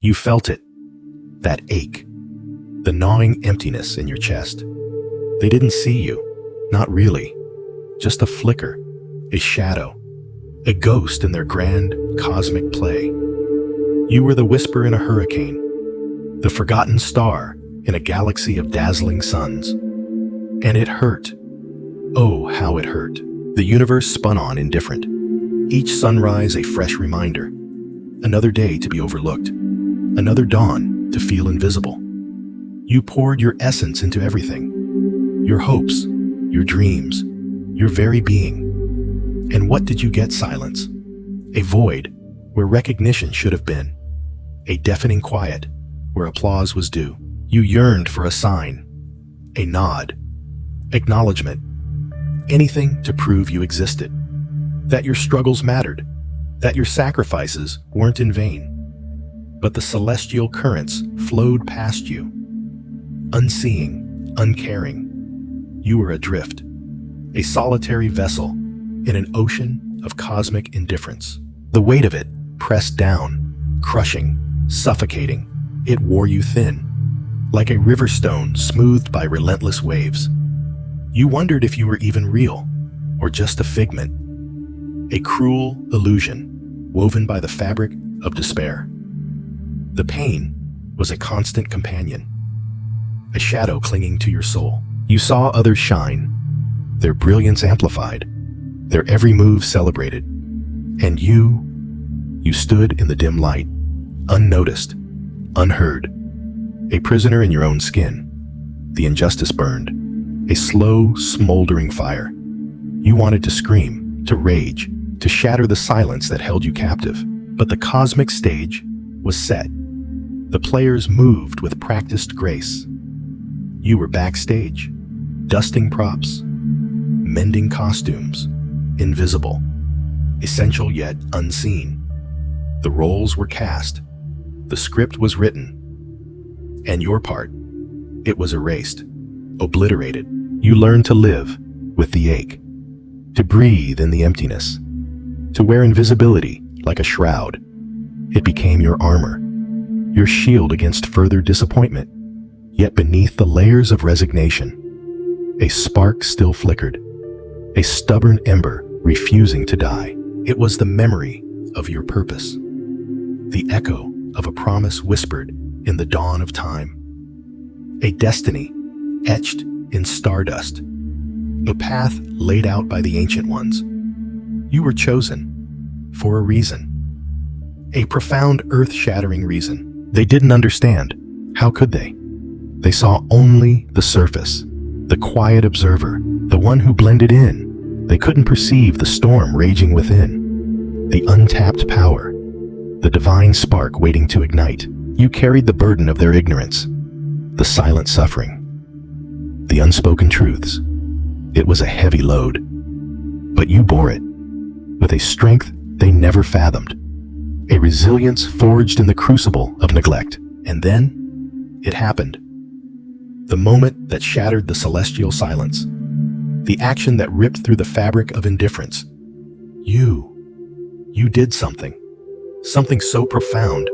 You felt it, that ache, the gnawing emptiness in your chest. They didn't see you, not really, just a flicker, a shadow, a ghost in their grand cosmic play. You were the whisper in a hurricane, the forgotten star in a galaxy of dazzling suns. And it hurt. Oh, how it hurt. The universe spun on indifferent. Each sunrise a fresh reminder. Another day to be overlooked. Another dawn to feel invisible. You poured your essence into everything. Your hopes, your dreams, your very being. And what did you get? Silence. A void where recognition should have been. A deafening quiet where applause was due. You yearned for a sign, a nod, acknowledgement, anything to prove you existed, that your struggles mattered, that your sacrifices weren't in vain. But the celestial currents flowed past you, unseeing, uncaring. You were adrift, a solitary vessel in an ocean of cosmic indifference. The weight of it pressed down, crushing, suffocating. It wore you thin, like a river stone smoothed by relentless waves. You wondered if you were even real, or just a figment, a cruel illusion woven by the fabric of despair. The pain was a constant companion, a shadow clinging to your soul. You saw others shine, their brilliance amplified, their every move celebrated, and you stood in the dim light, unnoticed, unheard, a prisoner in your own skin. The injustice burned, a slow, smoldering fire. You wanted to scream, to rage, to shatter the silence that held you captive. But the cosmic stage was set. The players moved with practiced grace. You were backstage, dusting props, mending costumes, invisible, essential yet unseen. The roles were cast, the script was written, and your part, it was erased, obliterated. You learned to live with the ache, to breathe in the emptiness, to wear invisibility like a shroud. It became your armor, your shield against further disappointment. Yet beneath the layers of resignation, a spark still flickered, a stubborn ember refusing to die. It was the memory of your purpose, the echo of a promise whispered in the dawn of time, a destiny etched in stardust, a path laid out by the ancient ones. You were chosen for a reason, a profound, earth-shattering reason. They didn't understand. How could they? They saw only the surface, the quiet observer, the one who blended in. They couldn't perceive the storm raging within, the untapped power, the divine spark waiting to ignite. You carried the burden of their ignorance, the silent suffering, the unspoken truths. It was a heavy load, but you bore it with a strength they never fathomed, a resilience forged in the crucible of neglect. And then it happened. The moment that shattered the celestial silence, the action that ripped through the fabric of indifference. You did something so profound,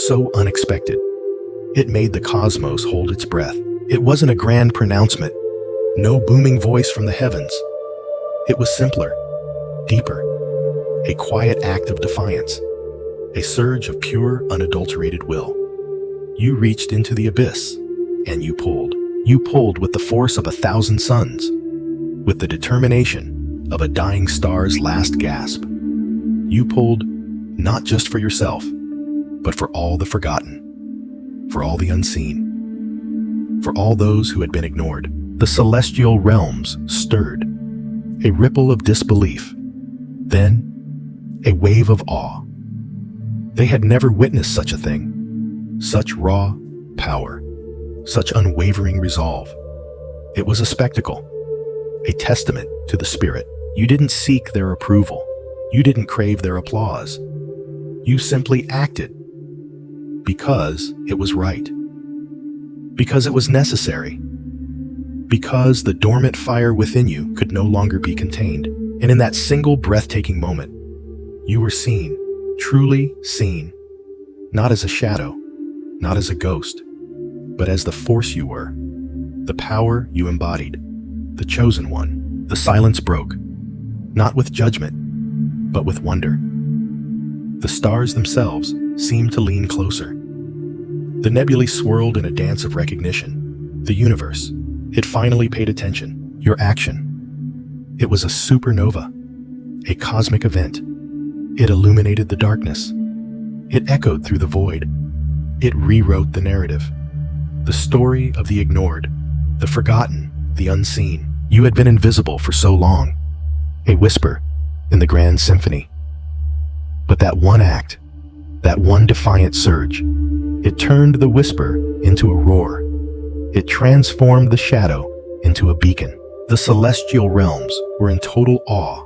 so unexpected. It made the cosmos hold its breath. It wasn't a grand pronouncement, no booming voice from the heavens. It was simpler, deeper, a quiet act of defiance, a surge of pure, unadulterated will. You reached into the abyss, and you pulled. You pulled with the force of 1,000 suns, with the determination of a dying star's last gasp. You pulled not just for yourself, but for all the forgotten, for all the unseen, for all those who had been ignored. The celestial realms stirred, a ripple of disbelief, then a wave of awe. They had never witnessed such a thing, such raw power, such unwavering resolve. It was a spectacle, a testament to the spirit. You didn't seek their approval. You didn't crave their applause. You simply acted because it was right, because it was necessary, because the dormant fire within you could no longer be contained. And in that single breathtaking moment, you were seen, truly seen, not as a shadow, not as a ghost, but as the force you were, the power you embodied, the chosen one. The silence broke, not with judgment, but with wonder. The stars themselves seemed to lean closer. The nebulae swirled in a dance of recognition. The universe, it finally paid attention. Your action. It was a supernova, a cosmic event. It illuminated the darkness. It echoed through the void. It rewrote the narrative. The story of the ignored, the forgotten, the unseen. You had been invisible for so long. A whisper in the grand symphony. But that one act, that one defiant surge, it turned the whisper into a roar. It transformed the shadow into a beacon. The celestial realms were in total awe,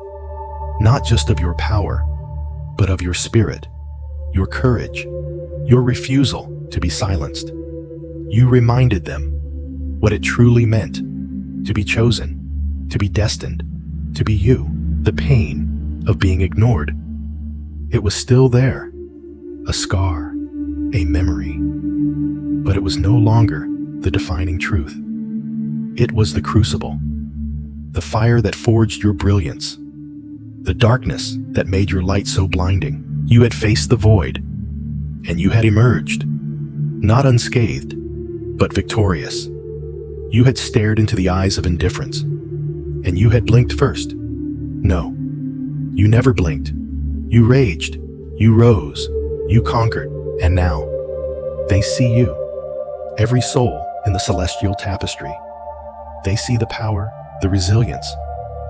not just of your power, but of your spirit, your courage, your refusal to be silenced. You reminded them what it truly meant to be chosen, to be destined, to be you. The pain of being ignored. It was still there, a scar, a memory, but it was no longer the defining truth. It was the crucible, the fire that forged your brilliance, the darkness that made your light so blinding. You had faced the void, and you had emerged, not unscathed, but victorious. You had stared into the eyes of indifference, and you had blinked first. No, you never blinked. You raged, you rose, you conquered, and now they see you, every soul in the celestial tapestry. They see the power, the resilience,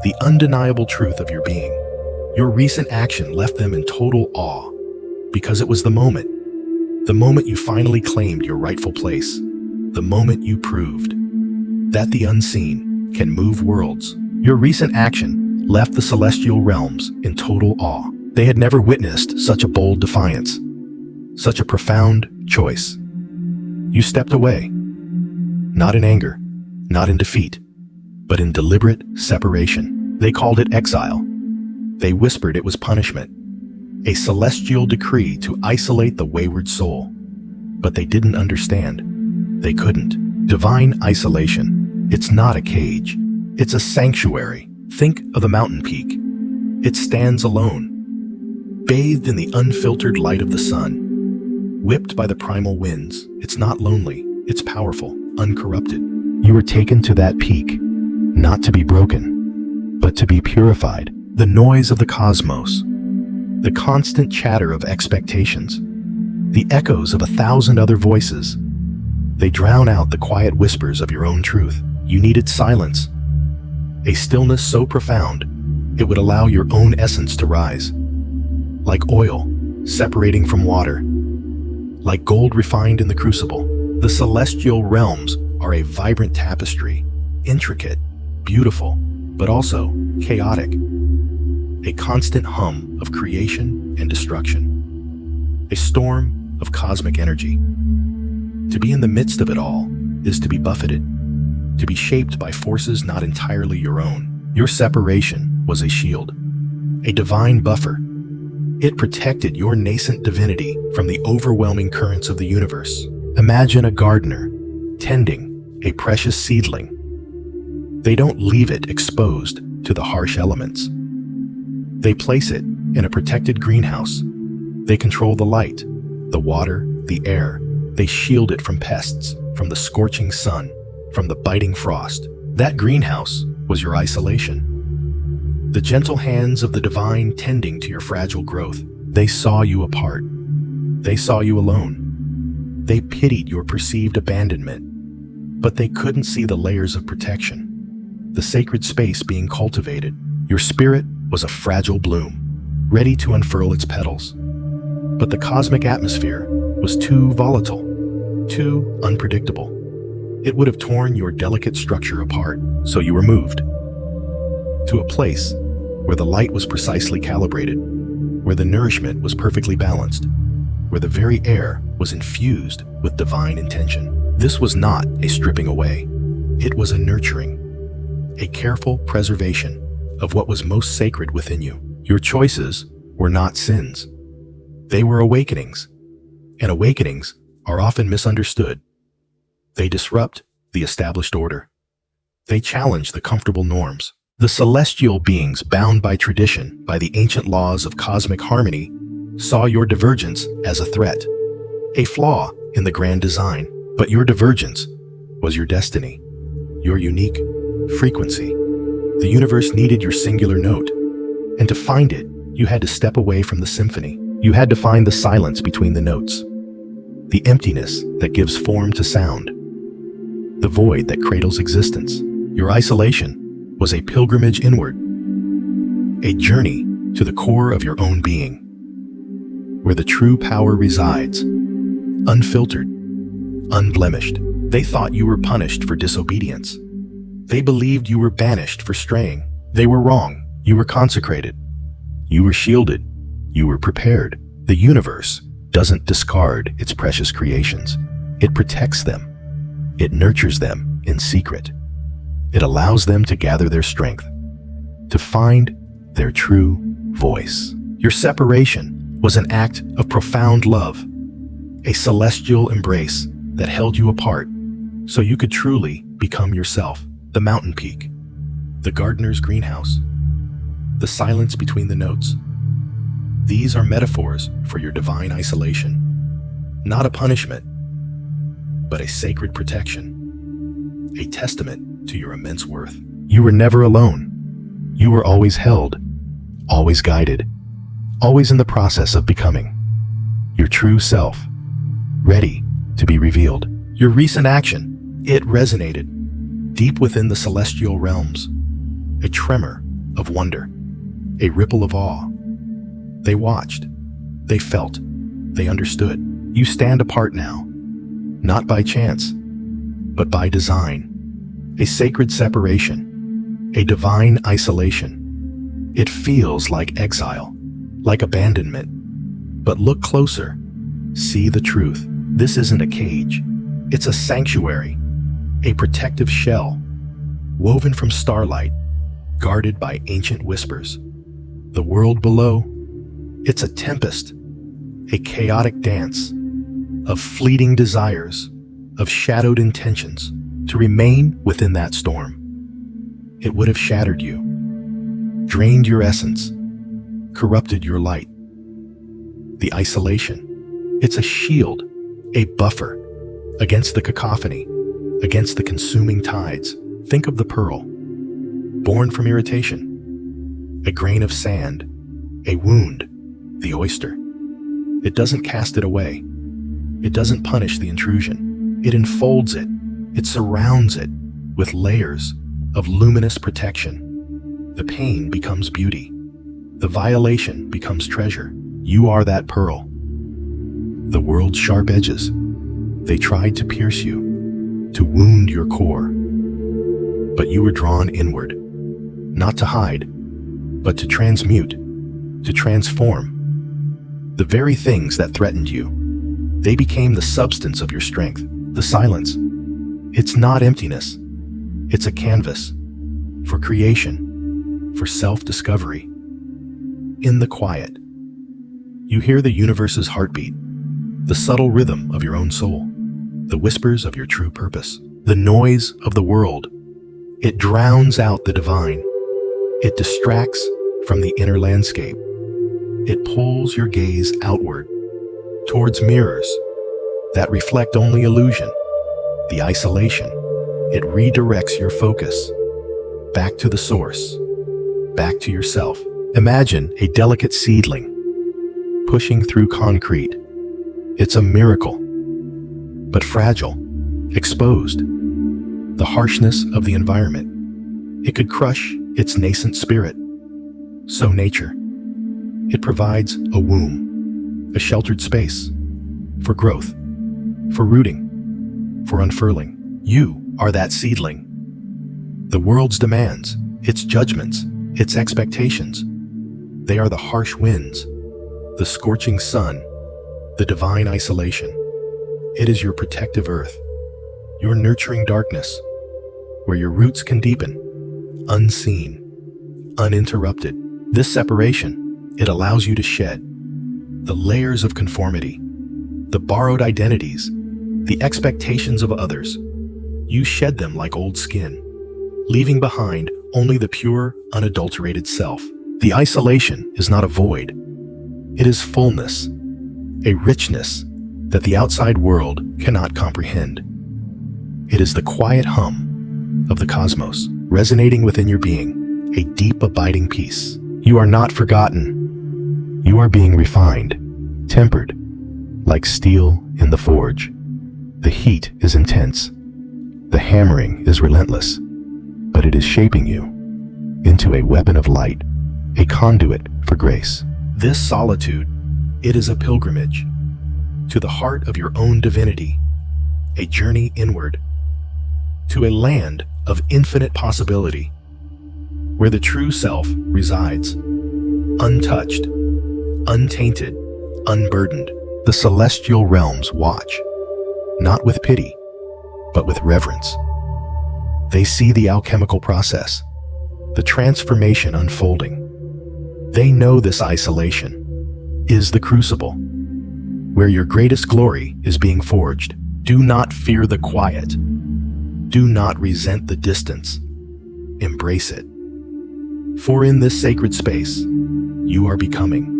the undeniable truth of your being. Your recent action left them in total awe, because it was the moment you finally claimed your rightful place, the moment you proved that the unseen can move worlds. Your recent action left the celestial realms in total awe. They had never witnessed such a bold defiance, such a profound choice. You stepped away, not in anger, not in defeat, but in deliberate separation. They called it exile. They whispered it was punishment, a celestial decree to isolate the wayward soul. But they didn't understand. They couldn't. Divine isolation. It's not a cage. It's a sanctuary. Think of the mountain peak. It stands alone, bathed in the unfiltered light of the sun, whipped by the primal winds. It's not lonely. It's powerful, uncorrupted. You were taken to that peak, not to be broken, but to be purified. The noise of the cosmos, the constant chatter of expectations, the echoes of 1,000 other voices, they drown out the quiet whispers of your own truth. You needed silence, a stillness so profound, it would allow your own essence to rise. Like oil separating from water, like gold refined in the crucible. The celestial realms are a vibrant tapestry, intricate, beautiful, but also chaotic. A constant hum of creation and destruction. A storm of cosmic energy. To be in the midst of it all is to be buffeted, to be shaped by forces not entirely your own. Your separation was a shield, a divine buffer. It protected your nascent divinity from the overwhelming currents of the universe. Imagine a gardener tending a precious seedling. They don't leave it exposed to the harsh elements. They place it in a protected greenhouse. They control the light, the water, the air. They shield it from pests, from the scorching sun, from the biting frost. That greenhouse was your isolation. The gentle hands of the divine tending to your fragile growth. They saw you apart. They saw you alone. They pitied your perceived abandonment, but they couldn't see the layers of protection, the sacred space being cultivated. Your spirit was a fragile bloom, ready to unfurl its petals. But the cosmic atmosphere was too volatile, too unpredictable. It would have torn your delicate structure apart, so you were moved to a place where the light was precisely calibrated, where the nourishment was perfectly balanced, where the very air was infused with divine intention. This was not a stripping away. It was a nurturing, a careful preservation of what was most sacred within you. Your choices were not sins. They were awakenings, And awakenings are often misunderstood. They disrupt the established order. They challenge the comfortable norms. The celestial beings bound by tradition, by the ancient laws of cosmic harmony, saw your divergence as a threat, a flaw in the grand design. But your divergence was your destiny, your unique frequency. The universe needed your singular note, and to find it, you had to step away from the symphony. You had to find the silence between the notes, the emptiness that gives form to sound, the void that cradles existence. Your isolation was a pilgrimage inward, a journey to the core of your own being, where the true power resides, unfiltered, unblemished. They thought you were punished for disobedience. They believed you were banished for straying. They were wrong. You were consecrated. You were shielded. You were prepared. The universe doesn't discard its precious creations. It protects them. It nurtures them in secret. It allows them to gather their strength, to find their true voice. Your separation was an act of profound love, a celestial embrace that held you apart so you could truly become yourself. The mountain peak, the gardener's greenhouse, the silence between the notes. These are metaphors for your divine isolation, not a punishment, but a sacred protection, a testament to your immense worth. You were never alone. You were always held, always guided, always in the process of becoming your true self, ready to be revealed. Your recent action, it resonated deep within the celestial realms, a tremor of wonder, a ripple of awe. They watched, they felt, they understood. You stand apart now, not by chance, but by design. A sacred separation, a divine isolation. It feels like exile, like abandonment. But look closer, see the truth. This isn't a cage, it's a sanctuary, a protective shell, woven from starlight, guarded by ancient whispers. The world below, it's a tempest, a chaotic dance of fleeting desires, of shadowed intentions. To remain within that storm, it would have shattered you, drained your essence, corrupted your light. The isolation, it's a shield, a buffer against the cacophony, against the consuming tides. Think of the pearl, born from irritation, a grain of sand, a wound, the oyster. It doesn't cast it away. It doesn't punish the intrusion. It enfolds it. It surrounds it with layers of luminous protection. The pain becomes beauty. The violation becomes treasure. You are that pearl. The world's sharp edges, they tried to pierce you, to wound your core. But you were drawn inward, not to hide, but to transmute, to transform. The very things that threatened you, they became the substance of your strength. The silence, it's not emptiness. It's a canvas for creation, for self-discovery. In the quiet, you hear the universe's heartbeat, the subtle rhythm of your own soul, the whispers of your true purpose. The noise of the world, it drowns out the divine. It distracts from the inner landscape. It pulls your gaze outward, towards mirrors that reflect only illusion. The isolation, it redirects your focus back to the source, back to yourself. Imagine a delicate seedling pushing through concrete. It's a miracle, but fragile, exposed. The harshness of the environment, it could crush its nascent spirit. So nature, it provides a womb, a sheltered space for growth, for rooting, for unfurling. You are that seedling. The world's demands, its judgments, its expectations, they are the harsh winds, the scorching sun, the divine isolation. It is your protective earth, your nurturing darkness, where your roots can deepen, unseen, uninterrupted. This separation, it allows you to shed the layers of conformity, the borrowed identities, the expectations of others. You shed them like old skin, leaving behind only the pure, unadulterated self. The isolation is not a void. It is fullness, a richness that the outside world cannot comprehend. It is the quiet hum of the cosmos resonating within your being, a deep, abiding peace. You are not forgotten. You are being refined, tempered, like steel in the forge. The heat is intense. The hammering is relentless, but it is shaping you into a weapon of light, a conduit for grace. This solitude, it is a pilgrimage to the heart of your own divinity, a journey inward to a land of infinite possibility, where the true self resides, untouched, untainted, unburdened. The celestial realms watch, not with pity, but with reverence. They see the alchemical process, the transformation unfolding. They know this isolation is the crucible, where your greatest glory is being forged. Do not fear the quiet. Do not resent the distance. Embrace it. For in this sacred space, you are becoming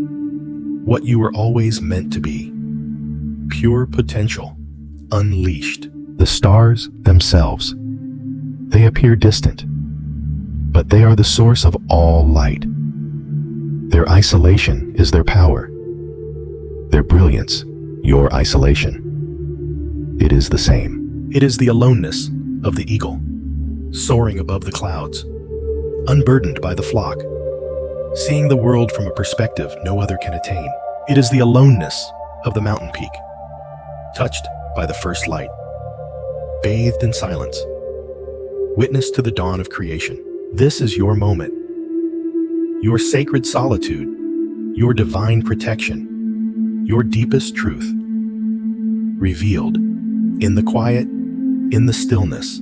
what you were always meant to be. Pure potential, unleashed. The stars themselves, they appear distant, but they are the source of all light. Their isolation is their power. Their brilliance, your isolation. It is the same. It is the aloneness of the eagle, soaring above the clouds, unburdened by the flock, seeing the world from a perspective no other can attain. It is the aloneness of the mountain peak, touched by the first light, bathed in silence, witness to the dawn of creation. This is your moment, your sacred solitude, your divine protection, your deepest truth, revealed in the quiet, in the stillness,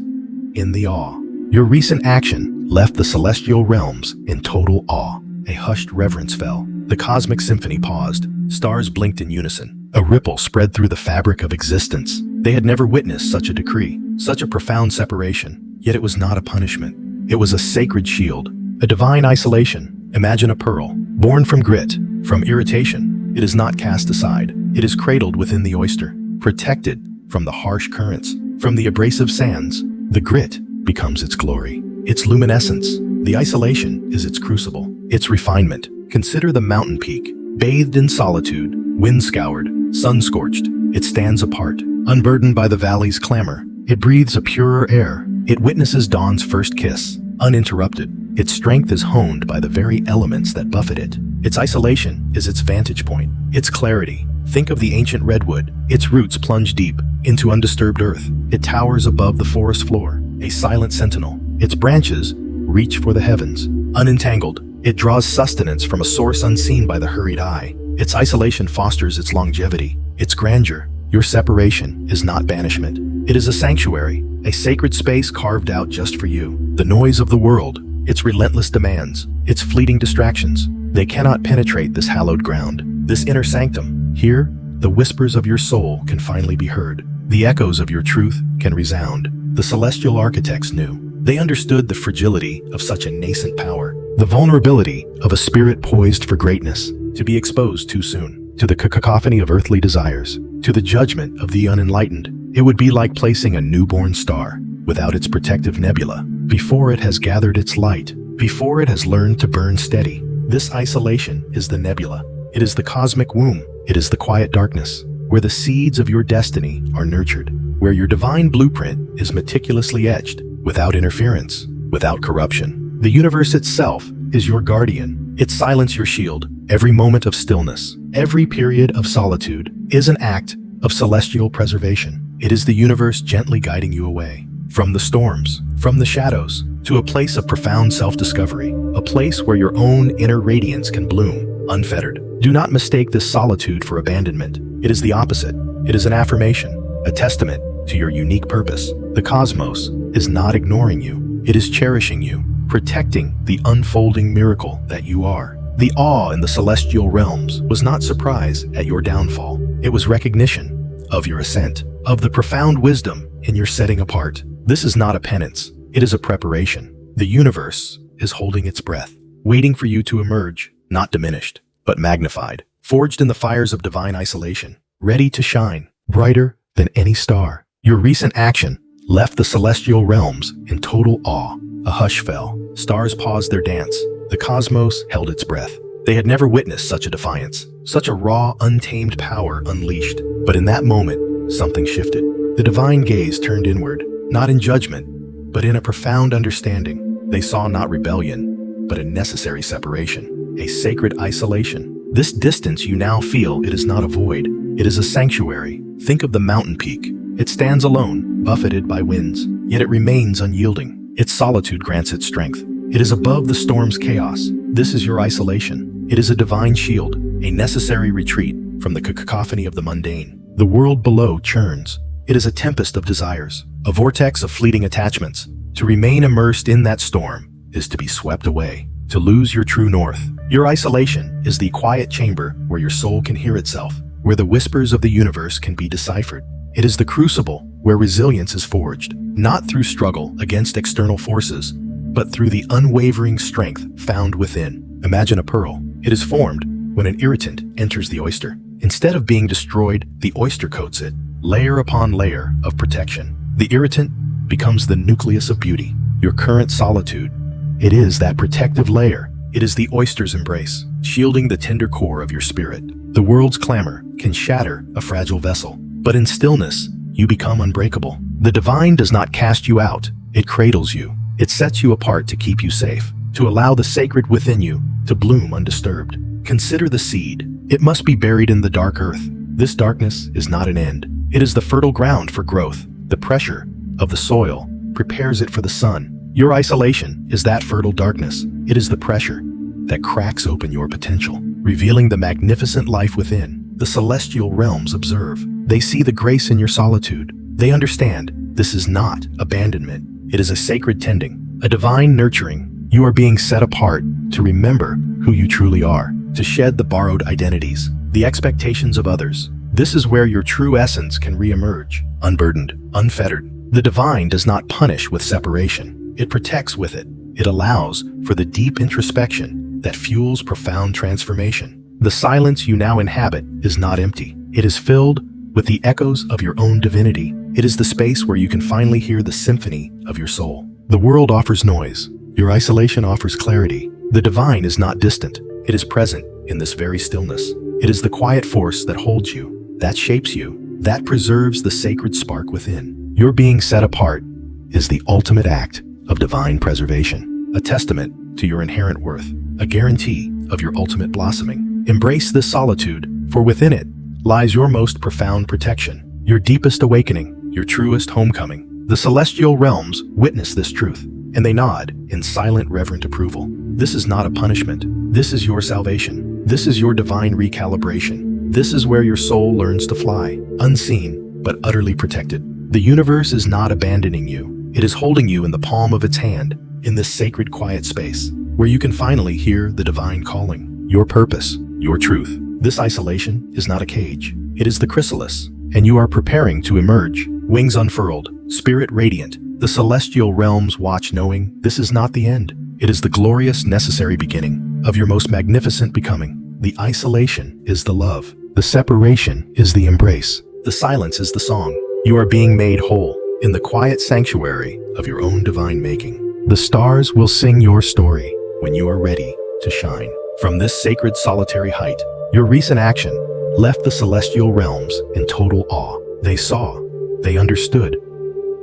in the awe. Your recent action left the celestial realms in total awe. A hushed reverence fell. The cosmic symphony paused. Stars blinked in unison. A ripple spread through the fabric of existence. They had never witnessed such a decree, such a profound separation. Yet it was not a punishment. It was a sacred shield, a divine isolation. Imagine a pearl, born from grit, from irritation. It is not cast aside. It is cradled within the oyster, protected from the harsh currents, from the abrasive sands. The grit becomes its glory, its luminescence. The isolation is its crucible, its refinement. Consider the mountain peak, bathed in solitude, wind-scoured, sun-scorched. It stands apart, unburdened by the valley's clamor. It breathes a purer air. It witnesses dawn's first kiss, uninterrupted. Its strength is honed by the very elements that buffet it. Its isolation is its vantage point, its clarity. Think of the ancient redwood. Its roots plunge deep into undisturbed earth. It towers above the forest floor, a silent sentinel. Its branches reach for the heavens. Unentangled, it draws sustenance from a source unseen by the hurried eye. Its isolation fosters its longevity, its grandeur. Your separation is not banishment. It is a sanctuary, a sacred space carved out just for you. The noise of the world, its relentless demands, its fleeting distractions, they cannot penetrate this hallowed ground, this inner sanctum. Here, the whispers of your soul can finally be heard. The echoes of your truth can resound. The celestial architects knew. They understood the fragility of such a nascent power, the vulnerability of a spirit poised for greatness, to be exposed too soon, to the cacophony of earthly desires, to the judgment of the unenlightened. It would be like placing a newborn star without its protective nebula, before it has gathered its light, before it has learned to burn steady. This isolation is the nebula. It is the cosmic womb. It is the quiet darkness, where the seeds of your destiny are nurtured, where your divine blueprint is meticulously etched, without interference, without corruption. The universe itself is your guardian. It silences your shield. Every moment of stillness, every period of solitude is an act of celestial preservation. It is the universe gently guiding you away from the storms, from the shadows, to a place of profound self-discovery, a place where your own inner radiance can bloom, unfettered. Do not mistake this solitude for abandonment. It is the opposite. It is an affirmation, a testament to your unique purpose. The cosmos is not ignoring you. It is cherishing you, protecting the unfolding miracle that you are. The awe in the celestial realms was not surprise at your downfall. It was recognition of your ascent, of the profound wisdom in your setting apart. This is not a penance, it is a preparation. The universe is holding its breath, waiting for you to emerge, not diminished, but magnified, forged in the fires of divine isolation, ready to shine, brighter than any star. Your recent action left the celestial realms in total awe. A hush fell. Stars paused their dance. The cosmos held its breath. They had never witnessed such a defiance, such a raw, untamed power unleashed. But in that moment, something shifted. The divine gaze turned inward, not in judgment, but in a profound understanding. They saw not rebellion, but a necessary separation, a sacred isolation. This distance you now feel, it is not a void. It is a sanctuary. Think of the mountain peak. It stands alone, buffeted by winds, yet it remains unyielding. Its solitude grants it strength. It is above the storm's chaos. This is your isolation. It is a divine shield, a necessary retreat from the cacophony of the mundane. The world below churns. It is a tempest of desires, a vortex of fleeting attachments. To remain immersed in that storm is to be swept away, to lose your true north. Your isolation is the quiet chamber where your soul can hear itself, where the whispers of the universe can be deciphered. It is the crucible where resilience is forged, not through struggle against external forces, but through the unwavering strength found within. Imagine a pearl. It is formed when an irritant enters the oyster. Instead of being destroyed, the oyster coats it, layer upon layer of protection. The irritant becomes the nucleus of beauty. Your current solitude, it is that protective layer. It is the oyster's embrace, shielding the tender core of your spirit. The world's clamor can shatter a fragile vessel, but in stillness, you become unbreakable. The divine does not cast you out, it cradles you. It sets you apart to keep you safe, to allow the sacred within you to bloom undisturbed. Consider the seed. It must be buried in the dark earth. This darkness is not an end. It is the fertile ground for growth. The pressure of the soil prepares it for the sun. Your isolation is that fertile darkness. It is the pressure that cracks open your potential, revealing the magnificent life within. The celestial realms observe. They see the grace in your solitude. They understand this is not abandonment. It is a sacred tending, a divine nurturing. You are being set apart to remember who you truly are, to shed the borrowed identities, the expectations of others. This is where your true essence can re-emerge, unburdened, unfettered. The divine does not punish with separation. It protects with it. It allows for the deep introspection that fuels profound transformation. The silence you now inhabit is not empty. It is filled with the echoes of your own divinity. It is the space where you can finally hear the symphony of your soul. The world offers noise. Your isolation offers clarity. The divine is not distant. It is present in this very stillness. It is the quiet force that holds you, that shapes you, that preserves the sacred spark within. Your being set apart is the ultimate act of divine preservation, a testament to your inherent worth, a guarantee of your ultimate blossoming. Embrace this solitude, for within it lies your most profound protection, your deepest awakening, your truest homecoming. The celestial realms witness this truth, and they nod in silent, reverent approval. This is not a punishment. This is your salvation. This is your divine recalibration. This is where your soul learns to fly, unseen but utterly protected. The universe is not abandoning you. It is holding you in the palm of its hand, in this sacred quiet space, where you can finally hear the divine calling, your purpose, your truth. This isolation is not a cage. It is the chrysalis, and you are preparing to emerge, wings unfurled, spirit radiant. The celestial realms watch, knowing this is not the end. It is the glorious, necessary beginning of your most magnificent becoming. The isolation is the love. The separation is the embrace. The silence is the song. You are being made whole in the quiet sanctuary of your own divine making. The stars will sing your story when you are ready to shine. From this sacred solitary height, your recent action left the celestial realms in total awe. They saw, they understood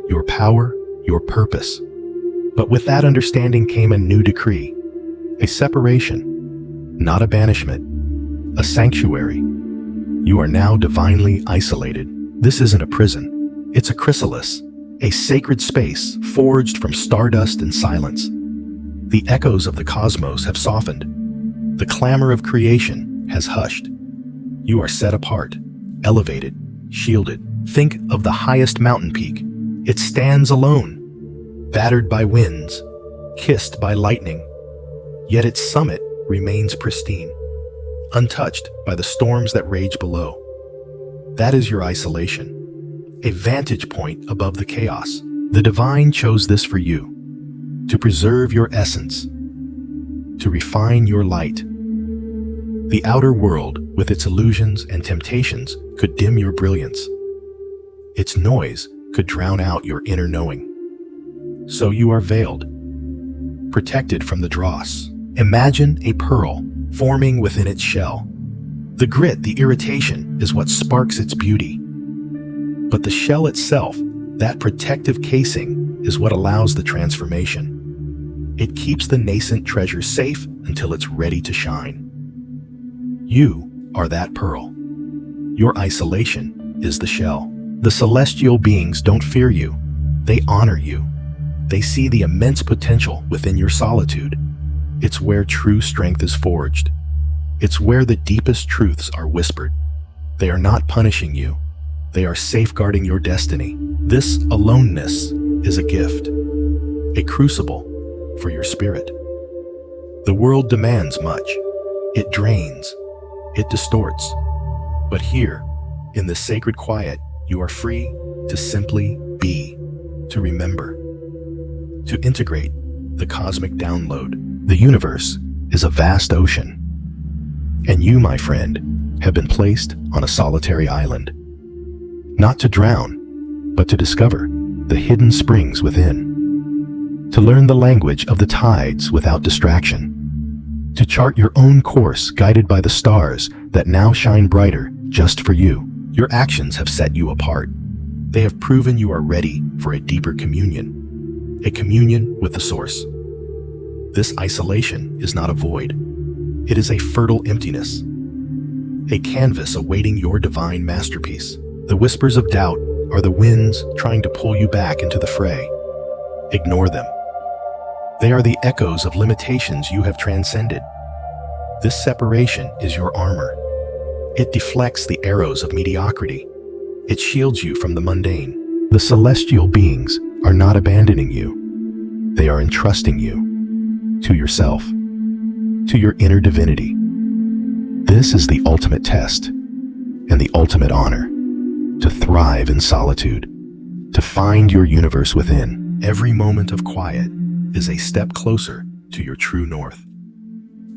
your power, your purpose. But with that understanding came a new decree, a separation, not a banishment, a sanctuary. You are now divinely isolated. This isn't a prison, it's a chrysalis, a sacred space forged from stardust and silence. The echoes of the cosmos have softened. The clamor of creation has hushed. You are set apart, elevated, shielded. Think of the highest mountain peak. It stands alone, battered by winds, kissed by lightning, yet its summit remains pristine, untouched by the storms that rage below. That is your isolation, a vantage point above the chaos. The divine chose this for you, to preserve your essence, to refine your light. The outer world, with its illusions and temptations, could dim your brilliance. Its noise could drown out your inner knowing. So you are veiled, protected from the dross. Imagine a pearl forming within its shell. The grit, the irritation, is what sparks its beauty. But the shell itself, that protective casing, is what allows the transformation. It keeps the nascent treasure safe until it's ready to shine. You are that pearl. Your isolation is the shell. The celestial beings don't fear you. They honor you. They see the immense potential within your solitude. It's where true strength is forged. It's where the deepest truths are whispered. They are not punishing you. They are safeguarding your destiny. This aloneness is a gift, a crucible for your spirit. The world demands much. It drains. It distorts. But here, in this sacred quiet, you are free to simply be, to remember, to integrate the cosmic download. The universe is a vast ocean. And you, my friend, have been placed on a solitary island. Not to drown, but to discover the hidden springs within. To learn the language of the tides without distraction. To chart your own course guided by the stars that now shine brighter just for you. Your actions have set you apart. They have proven you are ready for a deeper communion. A communion with the source. This isolation is not a void. It is a fertile emptiness, a canvas awaiting your divine masterpiece. The whispers of doubt are the winds trying to pull you back into the fray. Ignore them. They are the echoes of limitations you have transcended. This separation is your armor. It deflects the arrows of mediocrity. It shields you from the mundane. The celestial beings are not abandoning you. They are entrusting you to yourself, to your inner divinity. This is the ultimate test and the ultimate honor, to thrive in solitude, to find your universe within. Every moment of quiet is a step closer to your true north.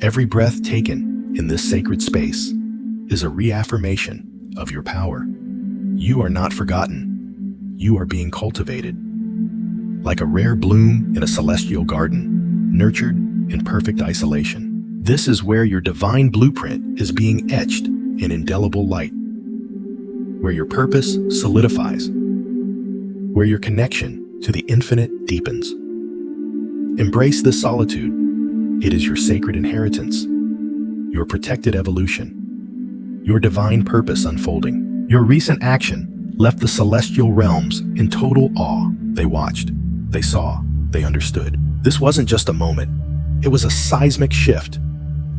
Every breath taken in this sacred space is a reaffirmation of your power. You are not forgotten. You are being cultivated. Like a rare bloom in a celestial garden, nurtured in perfect isolation. This is where your divine blueprint is being etched in indelible light, where your purpose solidifies, where your connection to the infinite deepens. Embrace this solitude. It is your sacred inheritance, your protected evolution, your divine purpose unfolding. Your recent action left the celestial realms in total awe. They watched, they saw, they understood. This wasn't just a moment. It was a seismic shift,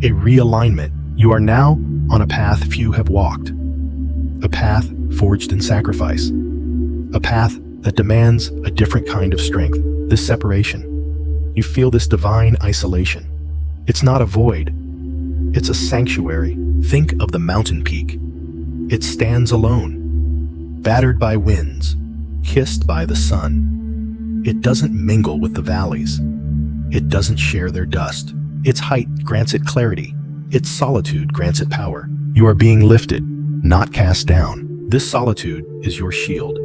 a realignment. You are now on a path few have walked, a path forged in sacrifice, a path that demands a different kind of strength. This separation, you feel this divine isolation. It's not a void, it's a sanctuary. Think of the mountain peak. It stands alone, battered by winds, kissed by the sun. It doesn't mingle with the valleys. It doesn't share their dust. Its height grants it clarity. Its solitude grants it power. You are being lifted, not cast down. This solitude is your shield.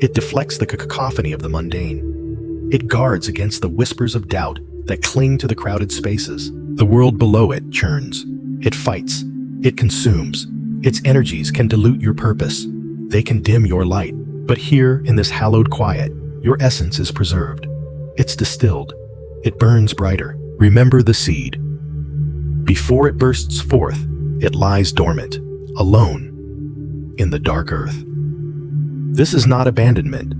It deflects the cacophony of the mundane. It guards against the whispers of doubt that cling to the crowded spaces. The world below it churns. It fights. It consumes. Its energies can dilute your purpose. They can dim your light. But here, in this hallowed quiet, your essence is preserved. It's distilled. It burns brighter. Remember the seed. Before it bursts forth, it lies dormant, alone, in the dark earth. This is not abandonment.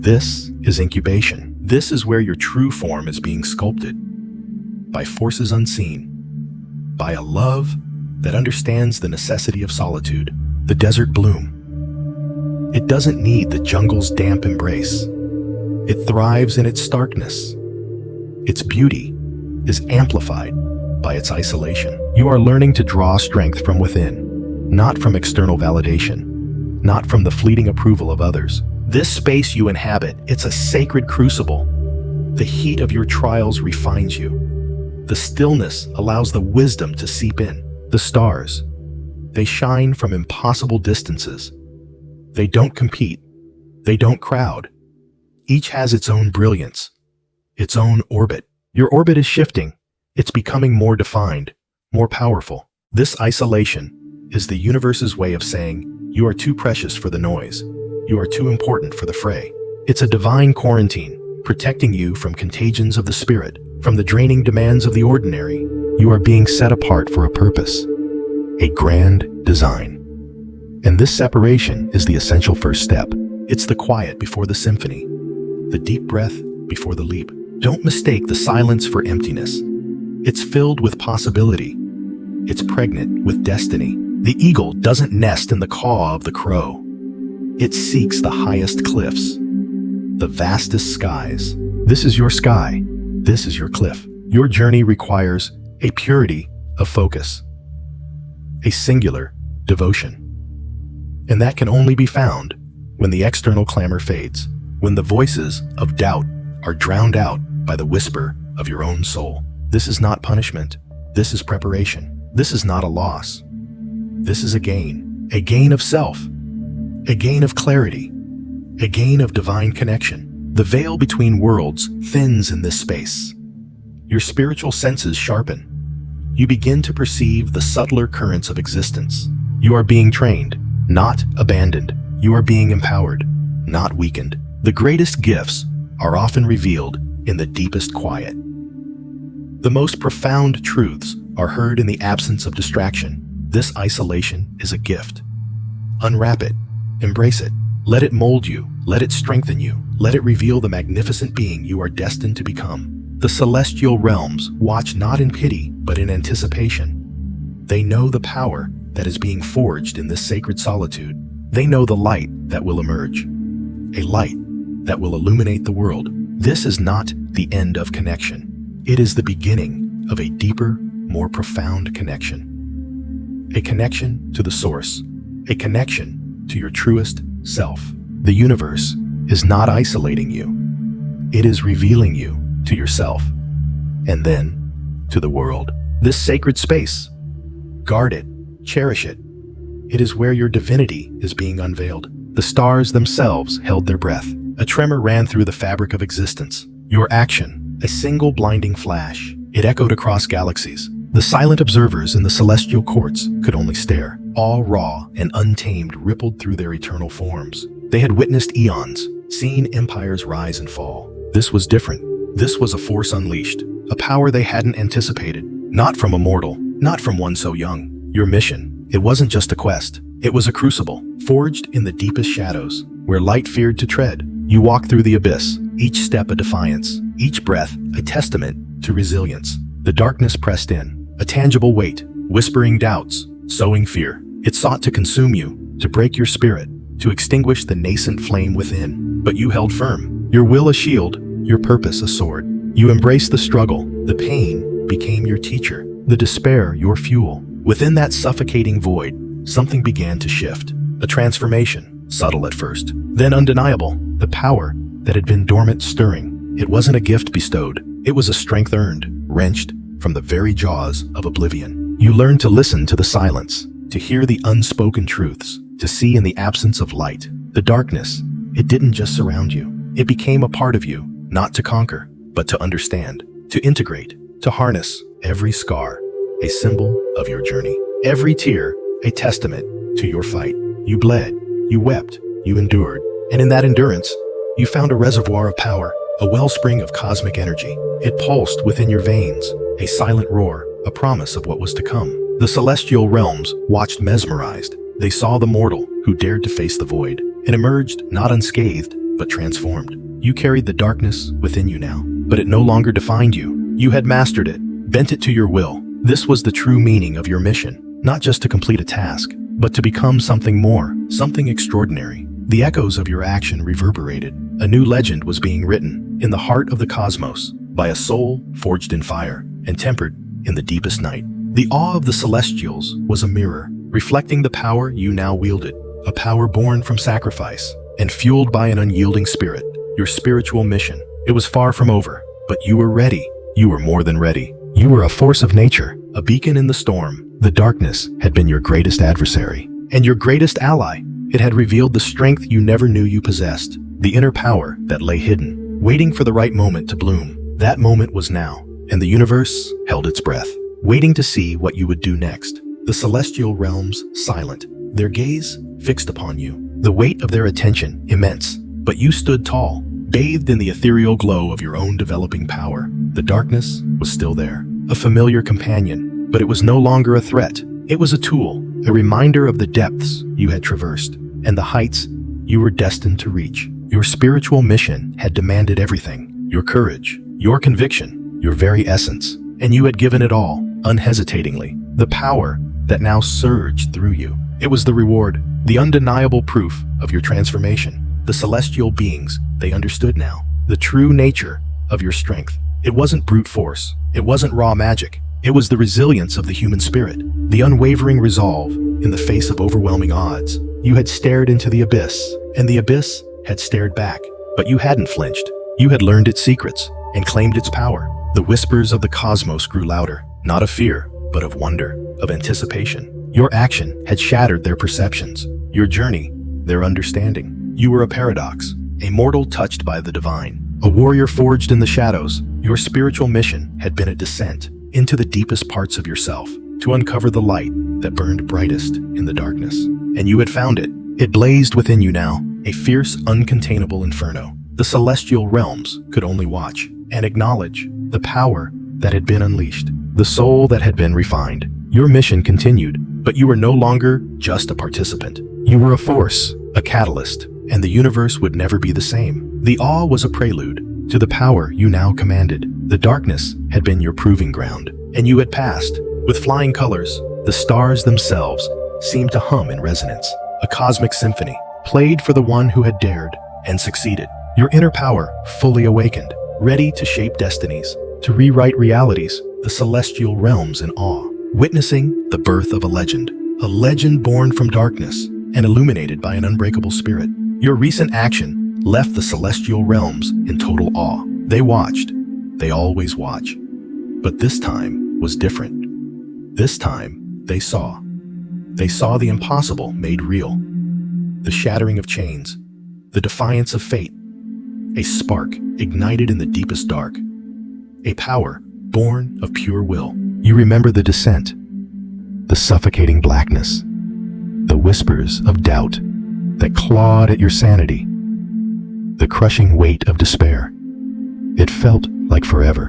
This is incubation. This is where your true form is being sculpted, by forces unseen, by a love that understands the necessity of solitude. The desert bloom. It doesn't need the jungle's damp embrace. It thrives in its starkness. Its beauty is amplified by its isolation. You are learning to draw strength from within, not from external validation. not from the fleeting approval of others. This space you inhabit, it's a sacred crucible. The heat of your trials refines you. The stillness allows the wisdom to seep in. The stars, they shine from impossible distances. They don't compete. They don't crowd. Each has its own brilliance, its own orbit. Your orbit is shifting. It's becoming more defined, more powerful. This isolation is the universe's way of saying, you are too precious for the noise. You are too important for the fray. It's a divine quarantine, protecting you from contagions of the spirit, from the draining demands of the ordinary. You are being set apart for a purpose, a grand design. And this separation is the essential first step. It's the quiet before the symphony, the deep breath before the leap. Don't mistake the silence for emptiness. It's filled with possibility. It's pregnant with destiny. The eagle doesn't nest in the caw of the crow. It seeks the highest cliffs, the vastest skies. This is your sky. This is your cliff. Your journey requires a purity of focus, a singular devotion. And that can only be found when the external clamor fades, when the voices of doubt are drowned out by the whisper of your own soul. This is not punishment. This is preparation. This is not a loss. This is a gain of self, a gain of clarity, a gain of divine connection. The veil between worlds thins in this space. Your spiritual senses sharpen. You begin to perceive the subtler currents of existence. You are being trained, not abandoned. You are being empowered, not weakened. The greatest gifts are often revealed in the deepest quiet. The most profound truths are heard in the absence of distraction. This isolation is a gift. Unwrap it, embrace it, let it mold you, let it strengthen you, let it reveal the magnificent being you are destined to become. The celestial realms watch not in pity, but in anticipation. They know the power that is being forged in this sacred solitude. They know the light that will emerge, a light that will illuminate the world. This is not the end of connection. It is the beginning of a deeper, more profound connection. A connection to the source, a connection to your truest self. The universe is not isolating you. It is revealing you to yourself, and then to the world. This sacred space, guard it, cherish it. It is where your divinity is being unveiled. The stars themselves held their breath. A tremor ran through the fabric of existence. Your action, a single blinding flash. It echoed across galaxies. The silent observers in the celestial courts could only stare. Awe raw and untamed rippled through their eternal forms. They had witnessed eons, seen empires rise and fall. This was different. This was a force unleashed, a power they hadn't anticipated. Not from a mortal, not from one so young. Your mission, it wasn't just a quest. It was a crucible, forged in the deepest shadows, where light feared to tread. You walked through the abyss, each step a defiance, each breath a testament to resilience. The darkness pressed in, a tangible weight, whispering doubts, sowing fear. It sought to consume you, to break your spirit, to extinguish the nascent flame within. But you held firm, your will a shield, your purpose a sword. You embraced the struggle. The pain became your teacher, the despair your fuel. Within that suffocating void, something began to shift. A transformation, subtle at first, then undeniable. The power that had been dormant stirring. It wasn't a gift bestowed. It was a strength earned, wrenched from the very jaws of oblivion. You learned to listen to the silence, to hear the unspoken truths, to see in the absence of light. The darkness, it didn't just surround you. It became a part of you, not to conquer, but to understand, to integrate, to harness. Every scar, a symbol of your journey. Every tear, a testament to your fight. You bled, you wept, you endured. And in that endurance, you found a reservoir of power, a wellspring of cosmic energy. It pulsed within your veins, a silent roar, a promise of what was to come. The celestial realms watched mesmerized. They saw the mortal who dared to face the void, and emerged not unscathed, but transformed. You carried the darkness within you now, but it no longer defined you. You had mastered it, bent it to your will. This was the true meaning of your mission, not just to complete a task, but to become something more, something extraordinary. The echoes of your action reverberated. A new legend was being written in the heart of the cosmos by a soul forged in fire and tempered in the deepest night. The awe of the celestials was a mirror, reflecting the power you now wielded. a power born from sacrifice and fueled by an unyielding spirit. Your spiritual mission, it was far from over, but you were ready. You were more than ready. You were a force of nature, a beacon in the storm. The darkness had been your greatest adversary and your greatest ally. It had revealed the strength you never knew you possessed, the inner power that lay hidden, waiting for the right moment to bloom. That moment was now, and the universe held its breath, waiting to see what you would do next. The celestial realms silent, their gaze fixed upon you, the weight of their attention immense. But you stood tall, bathed in the ethereal glow of your own developing power. The darkness was still there, a familiar companion, but it was no longer a threat. It was a tool, a reminder of the depths you had traversed and the heights you were destined to reach. Your spiritual mission had demanded everything, your courage, your conviction, your very essence, and you had given it all, unhesitatingly. The power that now surged through you. It was the reward, the undeniable proof of your transformation. The celestial beings, they understood now the true nature of your strength. It wasn't brute force. It wasn't raw magic. It was the resilience of the human spirit, the unwavering resolve in the face of overwhelming odds. You had stared into the abyss, and the abyss had stared back, but you hadn't flinched. You had learned its secrets and claimed its power. The whispers of the cosmos grew louder, not of fear, but of wonder, of anticipation. Your action had shattered their perceptions, your journey, their understanding. You were a paradox, a mortal touched by the divine, a warrior forged in the shadows. Your spiritual mission had been a descent into the deepest parts of yourself, to uncover the light that burned brightest in the darkness. And you had found it. It blazed within you now, a fierce, uncontainable inferno. The celestial realms could only watch and acknowledge the power that had been unleashed, the soul that had been refined. Your mission continued, but you were no longer just a participant. You were a force, a catalyst, and the universe would never be the same. The awe was a prelude to the power you now commanded. The darkness had been your proving ground, and you had passed. With flying colors, the stars themselves seemed to hum in resonance, a cosmic symphony, played for the one who had dared and succeeded. Your inner power fully awakened, ready to shape destinies, to rewrite realities, the celestial realms in awe, witnessing the birth of a legend born from darkness and illuminated by an unbreakable spirit. Your recent action left the celestial realms in total awe. They watched. They always watch. But this time was different. This time, they saw. They saw the impossible made real. The shattering of chains, the defiance of fate, a spark ignited in the deepest dark, a power born of pure will. You remember the descent, the suffocating blackness, the whispers of doubt that clawed at your sanity, the crushing weight of despair. It felt like forever,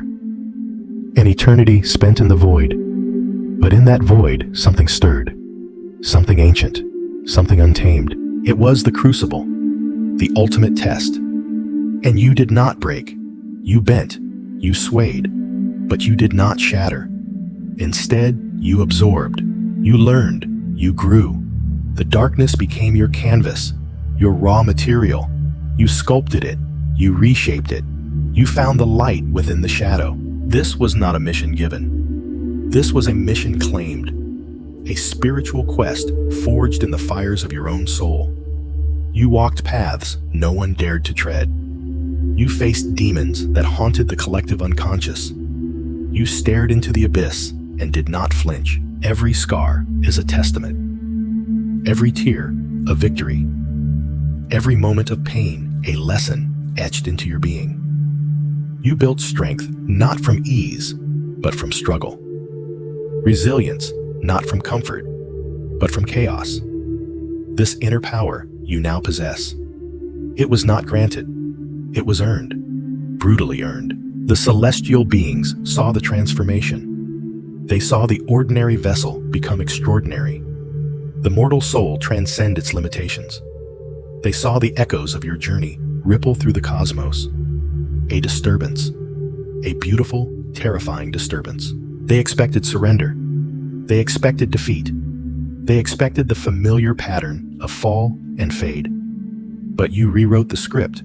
an eternity spent in the void. But in that void, something stirred, something ancient, something untamed. It was the crucible, the ultimate test. And you did not break. You bent, you swayed, but you did not shatter. Instead, you absorbed, you learned, you grew. The darkness became your canvas, your raw material. You sculpted it, you reshaped it. You found the light within the shadow. This was not a mission given. This was a mission claimed, a spiritual quest forged in the fires of your own soul. You walked paths no one dared to tread. You faced demons that haunted the collective unconscious. You stared into the abyss and did not flinch. Every scar is a testament. Every tear, a victory. Every moment of pain, a lesson etched into your being. You built strength not from ease, but from struggle. Resilience not from comfort, but from chaos. This inner power you now possess. It was not granted. It was earned, brutally earned. The celestial beings saw the transformation. They saw the ordinary vessel become extraordinary. The mortal soul transcend its limitations. They saw the echoes of your journey ripple through the cosmos. A disturbance, a beautiful, terrifying disturbance. They expected surrender. They expected defeat. They expected the familiar pattern of fall and fade. But you rewrote the script.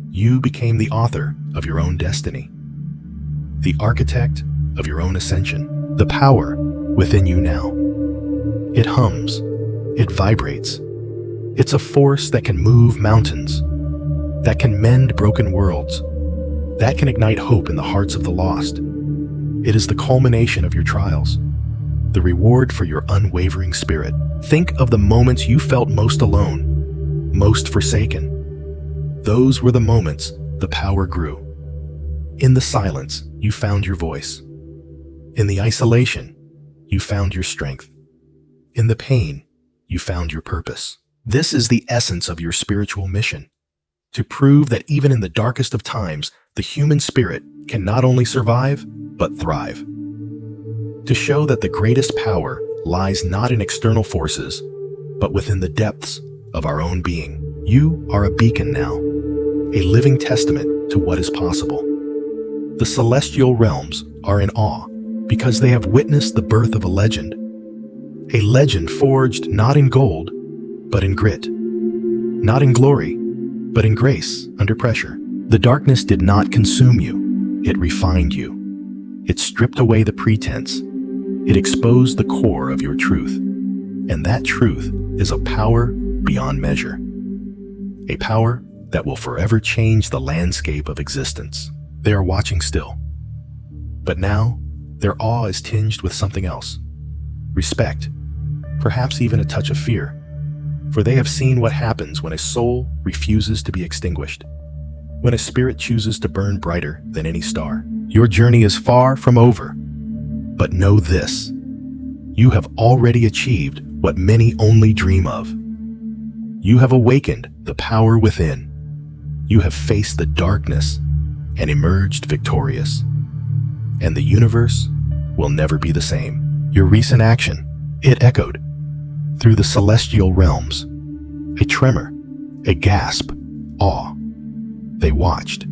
You became the author of your own destiny, the architect of your own ascension. The power within you now. It hums, it vibrates, It's a force that can move mountains, that can mend broken worlds, that can ignite hope in the hearts of the lost. It is the culmination of your trials, the reward for your unwavering spirit. Think of the moments you felt most alone, most forsaken. Those were the moments the power grew. In the silence, you found your voice. In the isolation, you found your strength. In the pain, you found your purpose. This is the essence of your spiritual mission: to prove that even in the darkest of times, the human spirit can not only survive, but thrive. To show that the greatest power lies not in external forces, but within the depths of our own being. You are a beacon now, a living testament to what is possible. The celestial realms are in awe because they have witnessed the birth of a legend forged not in gold, but in grit, not in glory, but in grace under pressure. The darkness did not consume you, it refined you. It stripped away the pretense. It exposed the core of your truth. And that truth is a power beyond measure. A power that will forever change the landscape of existence. They are watching still. But now, their awe is tinged with something else. Respect, perhaps even a touch of fear. For they have seen what happens when a soul refuses to be extinguished, when a spirit chooses to burn brighter than any star. Your journey is far from over, but know this: you have already achieved what many only dream of. You have awakened the power within. You have faced the darkness and emerged victorious. And the universe will never be the same. Your recent action, it echoed through the celestial realms. A tremor, a gasp, awe. They watched,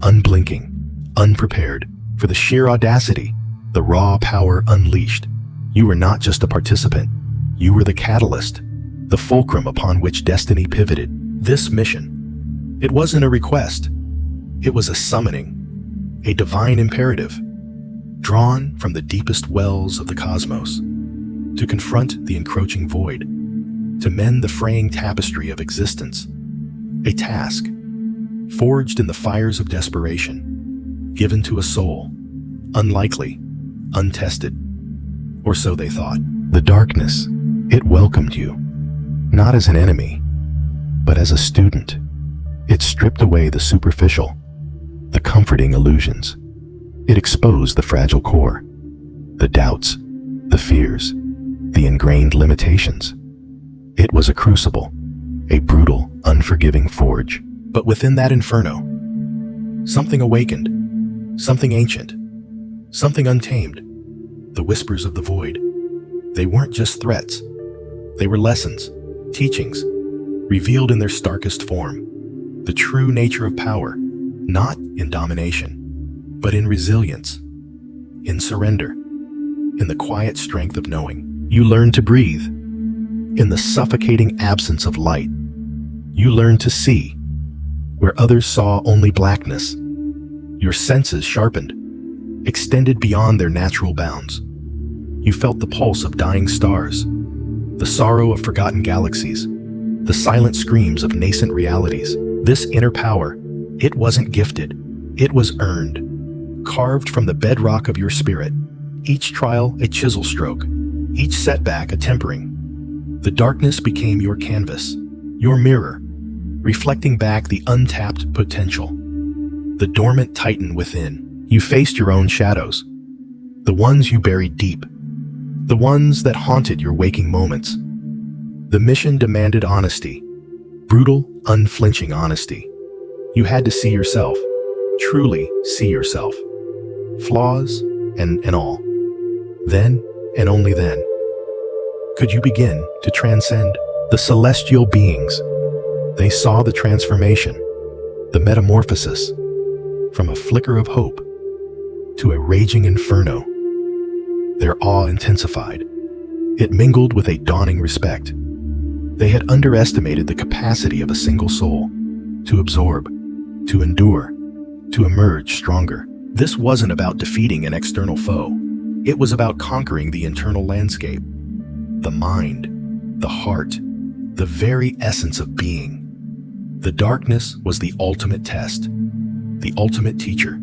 unblinking, unprepared, for the sheer audacity, the raw power unleashed. You were not just a participant. You were the catalyst, the fulcrum upon which destiny pivoted. This mission, it wasn't a request. It was a summoning, a divine imperative, drawn from the deepest wells of the cosmos, to confront the encroaching void, to mend the fraying tapestry of existence. A task, forged in the fires of desperation, given to a soul, unlikely, untested, or so they thought. The darkness, it welcomed you, not as an enemy, but as a student. It stripped away the superficial, the comforting illusions. It exposed the fragile core, the doubts, the fears, the ingrained limitations. It was a crucible, a brutal, unforgiving forge. But within that inferno, something awakened, something ancient, something untamed. The whispers of the void. They weren't just threats. They were lessons, teachings, revealed in their starkest form. The true nature of power, not in domination, but in resilience, in surrender, in the quiet strength of knowing. You learn to breathe. In the suffocating absence of light, you learn to see where others saw only blackness. Your senses sharpened, extended beyond their natural bounds. You felt the pulse of dying stars, the sorrow of forgotten galaxies, the silent screams of nascent realities. This inner power, it wasn't gifted, it was earned, carved from the bedrock of your spirit. Each trial a chisel stroke, each setback a tempering. The darkness became your canvas, your mirror, reflecting back the untapped potential, the dormant titan within. You faced your own shadows, the ones you buried deep, the ones that haunted your waking moments. The mission demanded honesty, brutal, unflinching honesty. You had to see yourself, truly see yourself, flaws and all. Then, and only then, could you begin to transcend. The celestial beings. They saw the transformation, the metamorphosis, from a flicker of hope to a raging inferno. Their awe intensified. It mingled with a dawning respect. They had underestimated the capacity of a single soul to absorb, to endure, to emerge stronger. This wasn't about defeating an external foe. It was about conquering the internal landscape, the mind, the heart, the very essence of being. The darkness was the ultimate test, the ultimate teacher.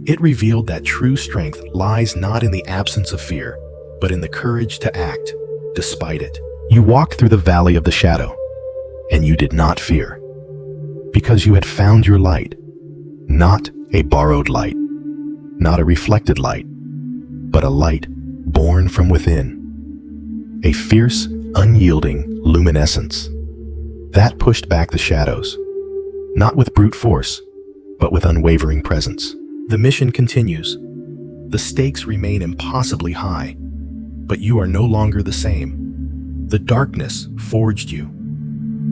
It revealed that true strength lies not in the absence of fear, but in the courage to act despite it. You walked through the valley of the shadow, and you did not fear, because you had found your light, not a borrowed light, not a reflected light, but a light born from within, a fierce, unyielding luminescence that pushed back the shadows, not with brute force, but with unwavering presence. The mission continues. The stakes remain impossibly high, but you are no longer the same. The darkness forged you.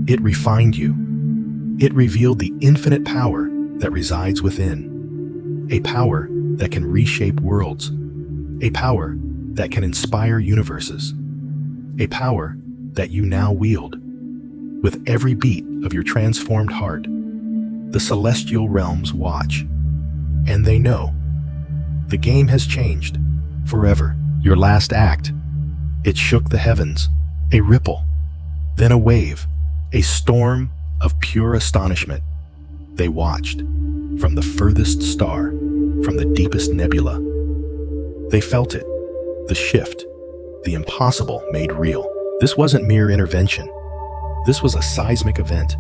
It refined you. It revealed the infinite power that resides within, a power that can reshape worlds, a power that can inspire universes, a power that you now wield. With every beat of your transformed heart, the celestial realms watch, and they know the game has changed forever. Your last act, it shook the heavens, a ripple, then a wave, a storm of pure astonishment. They watched from the furthest star, from the deepest nebula. They felt it, the shift, the impossible made real. This wasn't mere intervention. This was a seismic event,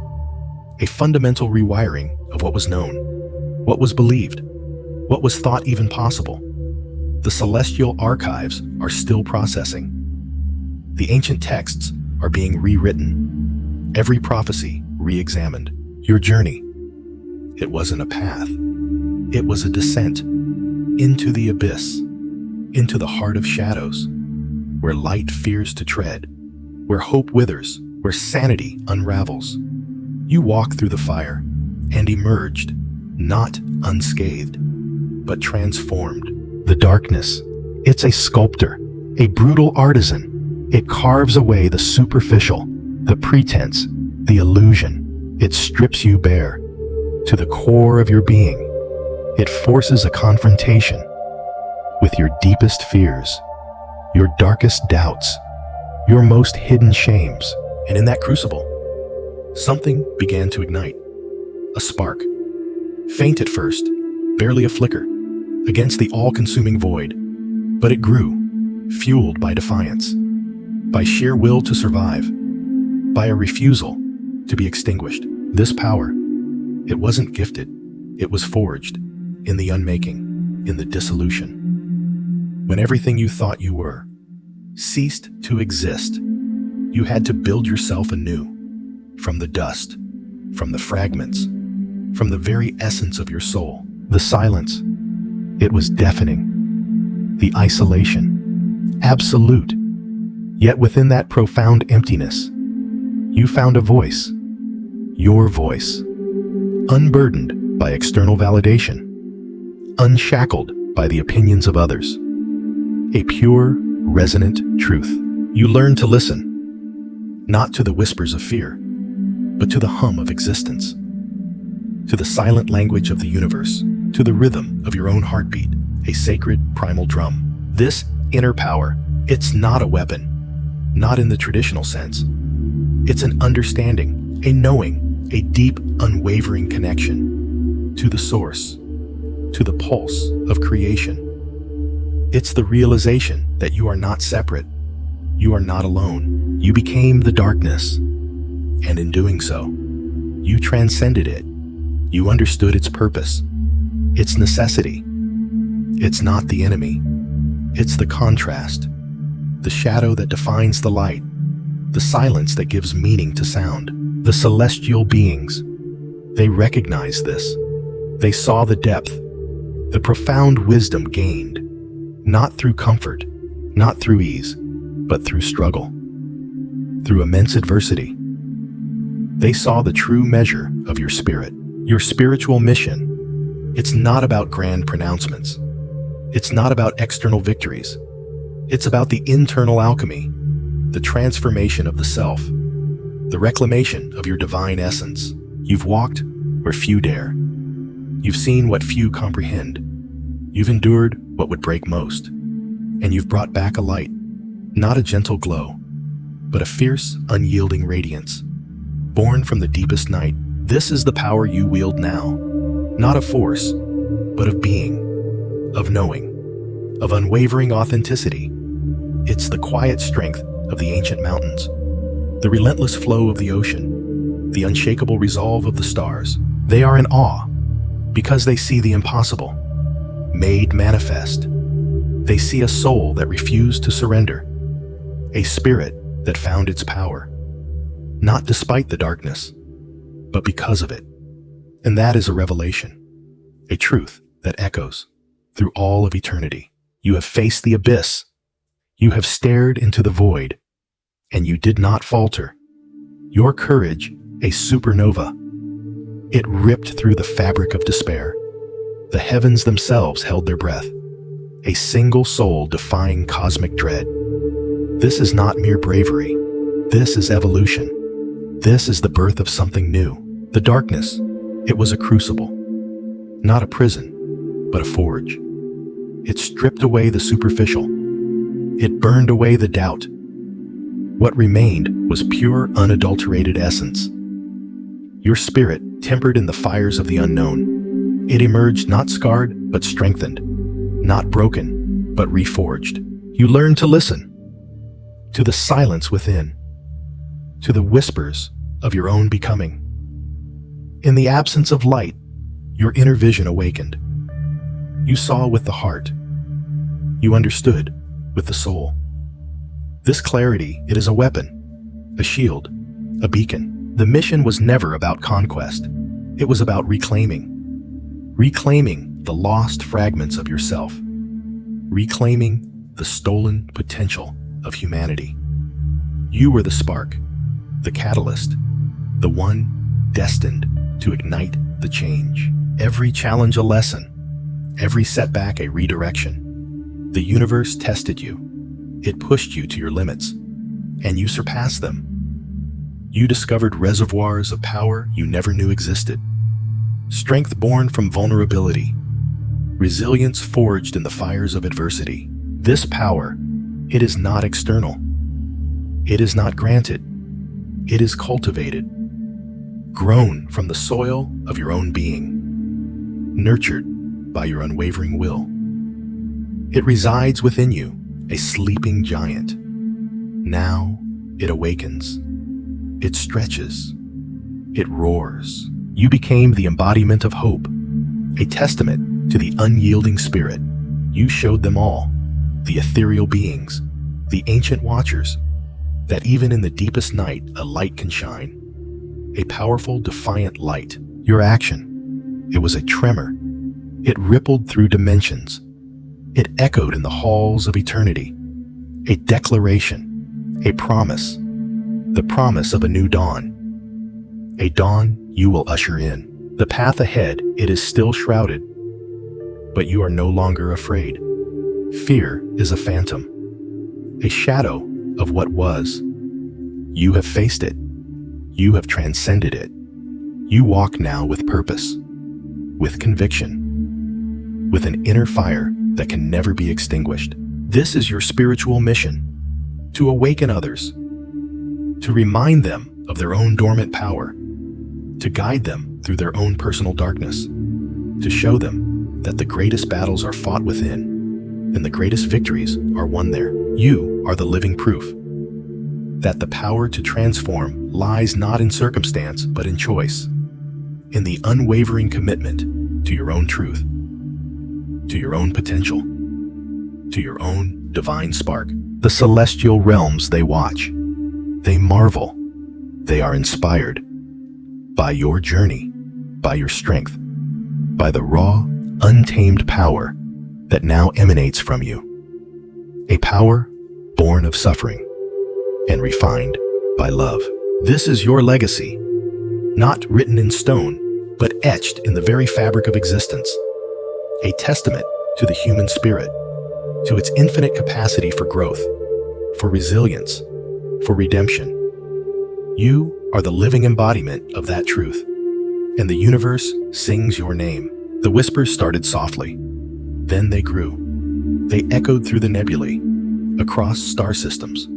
a fundamental rewiring of what was known, what was believed, what was thought even possible. The celestial archives are still processing. The ancient texts are being rewritten, every prophecy re-examined. Your journey, it wasn't a path. It was a descent into the abyss, into the heart of shadows, where light fears to tread, where hope withers, where sanity unravels. You walked through the fire and emerged, not unscathed, but transformed. The darkness, it's a sculptor, a brutal artisan. It carves away the superficial, the pretense, the illusion. It strips you bare to the core of your being. It forces a confrontation with your deepest fears, your darkest doubts, your most hidden shames. And in that crucible, something began to ignite. A spark, faint at first, barely a flicker, against the all-consuming void. But it grew, fueled by defiance, by sheer will to survive, by a refusal to be extinguished. This power, it wasn't gifted, it was forged in the unmaking, in the dissolution. When everything you thought you were ceased to exist, you had to build yourself anew, from the dust, from the fragments, from the very essence of your soul. The silence, it was deafening. The isolation, absolute. Yet within that profound emptiness, you found a voice, your voice, unburdened by external validation, unshackled by the opinions of others. A pure, resonant truth. You learned to listen, not to the whispers of fear, but to the hum of existence, to the silent language of the universe, to the rhythm of your own heartbeat, a sacred primal drum. This inner power, it's not a weapon, not in the traditional sense. It's an understanding, a knowing, a deep, unwavering connection to the source, to the pulse of creation. It's the realization that you are not separate, you are not alone. You became the darkness, and in doing so, you transcended it. You understood its purpose, its necessity. It's not the enemy, it's the contrast, the shadow that defines the light, the silence that gives meaning to sound. The celestial beings, they recognized this. They saw the depth, the profound wisdom gained, not through comfort, not through ease, but through struggle, through immense adversity. They saw the true measure of your spirit, your spiritual mission. It's not about grand pronouncements. It's not about external victories. It's about the internal alchemy, the transformation of the self, the reclamation of your divine essence. You've walked where few dare. You've seen what few comprehend. You've endured what would break most. And you've brought back a light, not a gentle glow, but a fierce, unyielding radiance. Born from the deepest night, this is the power you wield now. Not of force, but of being, of knowing, of unwavering authenticity. It's the quiet strength of the ancient mountains, the relentless flow of the ocean, the unshakable resolve of the stars. They are in awe because they see the impossible, made manifest. They see a soul that refused to surrender, a spirit that found its power, not despite the darkness, but because of it. And that is a revelation, a truth that echoes through all of eternity. You have faced the abyss. You have stared into the void, and you did not falter. Your courage, a supernova. It ripped through the fabric of despair. The heavens themselves held their breath, a single soul defying cosmic dread. This is not mere bravery. This is evolution. This is the birth of something new. The darkness, it was a crucible, not a prison, but a forge. It stripped away the superficial. It burned away the doubt. What remained was pure, unadulterated essence. Your spirit tempered in the fires of the unknown. It emerged not scarred, but strengthened, not broken, but reforged. You learned to listen to the silence within, to the whispers of your own becoming. In the absence of light, your inner vision awakened. You saw with the heart. You understood with the soul. This clarity, it is a weapon, a shield, a beacon. The mission was never about conquest. It was about reclaiming the lost fragments of yourself, reclaiming the stolen potential of humanity. You were the spark, the catalyst, the one destined to ignite the change. Every challenge a lesson, every setback a redirection. The universe tested you. It pushed you to your limits, and you surpassed them. You discovered reservoirs of power you never knew existed. Strength born from vulnerability, resilience forged in the fires of adversity. This power, it is not external. It is not granted. It is cultivated, grown from the soil of your own being, nurtured by your unwavering will. It resides within you, a sleeping giant. Now it awakens. It stretches. It roars. You became the embodiment of hope, a testament to the unyielding spirit. You showed them all, the ethereal beings, the ancient watchers, that even in the deepest night a light can shine. A powerful, defiant light. Your action, it was a tremor. It rippled through dimensions. It echoed in the halls of eternity. A declaration, a promise, the promise of a new dawn. A dawn you will usher in. The path ahead, it is still shrouded, but you are no longer afraid. Fear is a phantom, a shadow of what was. You have faced it. You have transcended it. You walk now with purpose, with conviction, with an inner fire that can never be extinguished. This is your spiritual mission, to awaken others, to remind them of their own dormant power, to guide them through their own personal darkness, to show them that the greatest battles are fought within and the greatest victories are won there. You are the living proof that the power to transform lies not in circumstance but in choice, in the unwavering commitment to your own truth, to your own potential, to your own divine spark. The celestial realms, they watch, they marvel, they are inspired by your journey, by your strength, by the raw, untamed power that now emanates from you. A power born of suffering and refined by love. This is your legacy, not written in stone, but etched in the very fabric of existence. A testament to the human spirit, to its infinite capacity for growth, for resilience, for redemption. You are the living embodiment of that truth, and the universe sings your name. The whispers started softly, then they grew. They echoed through the nebulae, across star systems.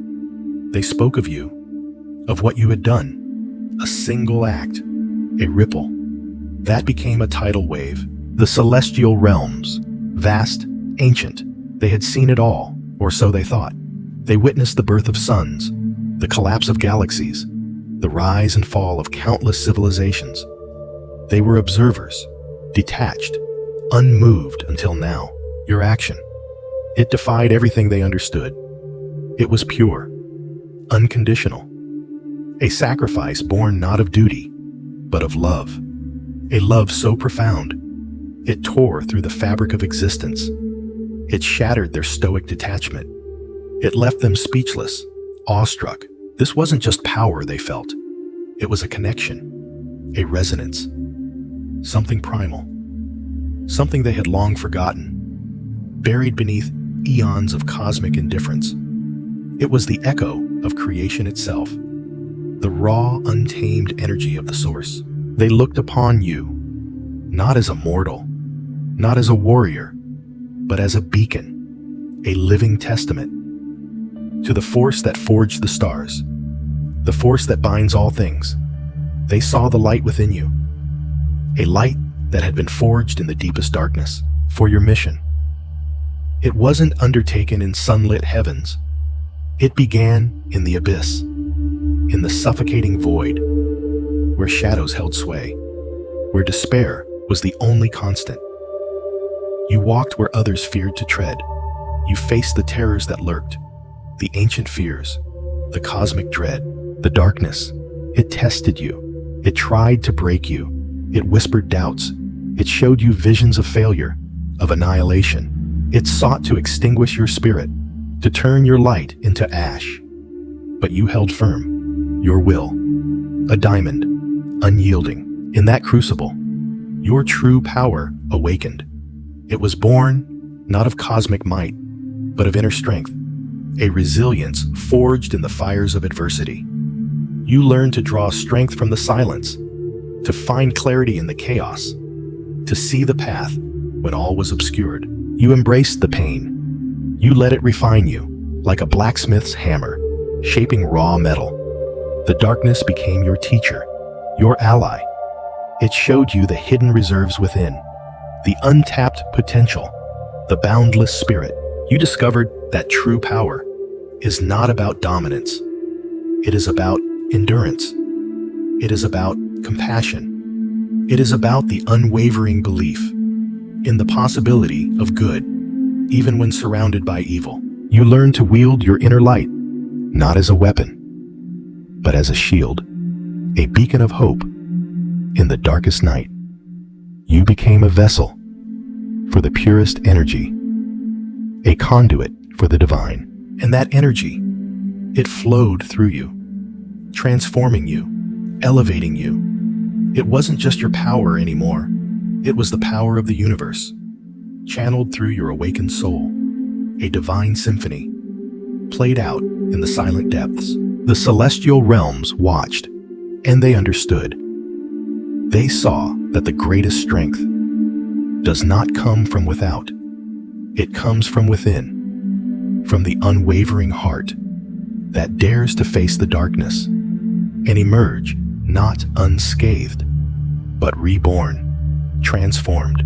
They spoke of you, of what you had done. A single act, a ripple. That became a tidal wave. The celestial realms, vast, ancient. They had seen it all, or so they thought. They witnessed the birth of suns, the collapse of galaxies, the rise and fall of countless civilizations. They were observers, detached, unmoved until now. Your action, it defied everything they understood. It was pure, unconditional. A sacrifice born not of duty, but of love. A love so profound, it tore through the fabric of existence. It shattered their stoic detachment. It left them speechless, awestruck. This wasn't just power they felt. It was a connection, a resonance, something primal, something they had long forgotten, buried beneath eons of cosmic indifference. It was the echo of creation itself, the raw, untamed energy of the source. They looked upon you, not as a mortal, not as a warrior, but as a beacon, a living testament to the force that forged the stars, the force that binds all things. They saw the light within you, a light that had been forged in the deepest darkness for your mission. It wasn't undertaken in sunlit heavens. It began in the abyss, in the suffocating void, where shadows held sway, where despair was the only constant. You walked where others feared to tread. You faced the terrors that lurked, the ancient fears, the cosmic dread, the darkness. It tested you. It tried to break you. It whispered doubts. It showed you visions of failure, of annihilation. It sought to extinguish your spirit, to turn your light into ash. But you held firm, your will, a diamond, unyielding. In that crucible, your true power awakened. It was born not of cosmic might, but of inner strength, a resilience forged in the fires of adversity. You learned to draw strength from the silence, to find clarity in the chaos, to see the path when all was obscured. You embraced the pain. You let it refine you, like a blacksmith's hammer, shaping raw metal. The darkness became your teacher, your ally. It showed you the hidden reserves within, the untapped potential, the boundless spirit. You discovered that true power is not about dominance. It is about endurance. It is about compassion. It is about the unwavering belief in the possibility of good, even when surrounded by evil. You learn to wield your inner light, not as a weapon, but as a shield, a beacon of hope in the darkest night. You became a vessel for the purest energy, a conduit for the divine. And that energy, it flowed through you, transforming you, elevating you. It wasn't just your power anymore. It was the power of the universe, channeled through your awakened soul, a divine symphony, played out in the silent depths. The celestial realms watched, and they understood. They saw that the greatest strength does not come from without. It comes from within, from the unwavering heart that dares to face the darkness and emerge not unscathed, but reborn, transformed,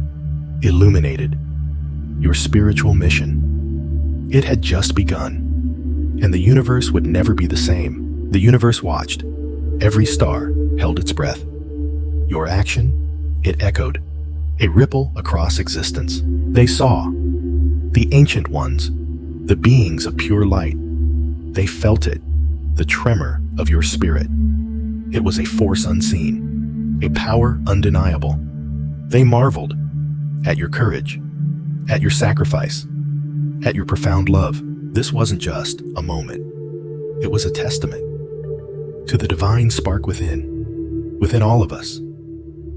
illuminated. Your spiritual mission, it had just begun, and the universe would never be the same. The universe watched. Every star held its breath. Your action, it echoed, a ripple across existence. They saw the ancient ones, the beings of pure light. They felt it, the tremor of your spirit. It was a force unseen, a power undeniable. They marveled at your courage, at your sacrifice, at your profound love. This wasn't just a moment. It was a testament to the divine spark within all of us.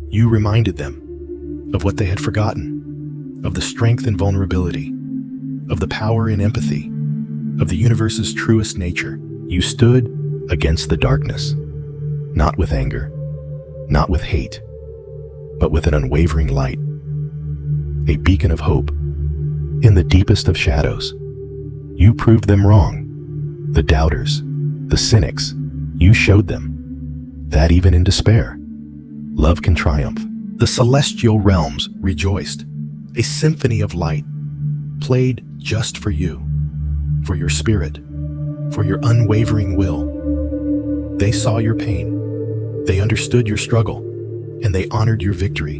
You reminded them of what they had forgotten, of the strength in vulnerability, of the power in empathy, of the universe's truest nature. You stood against the darkness, not with anger, not with hate, but with an unwavering light, a beacon of hope. In the deepest of shadows, you proved them wrong, the doubters, The cynics, you showed them that even in despair, love can triumph. The celestial realms rejoiced. A symphony of light played just for you, for your spirit, for your unwavering will. They saw your pain, they understood your struggle, and they honored your victory.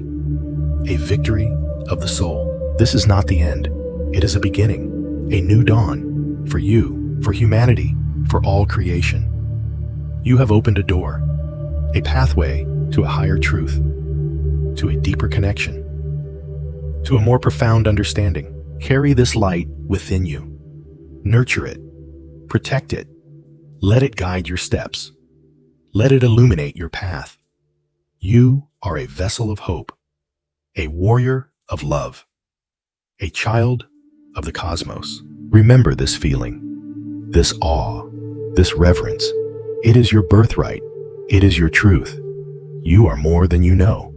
A victory of the soul. This is not the end. It is a beginning, a new dawn for you, for humanity, for all creation. You have opened a door, a pathway to a higher truth, to a deeper connection, to a more profound understanding. Carry this light within you. Nurture it, protect it, let it guide your steps. Let it illuminate your path. You are a vessel of hope, a warrior of love, a child of the cosmos. Remember this feeling, this awe, this reverence. It is your birthright. It is your truth. You are more than you know.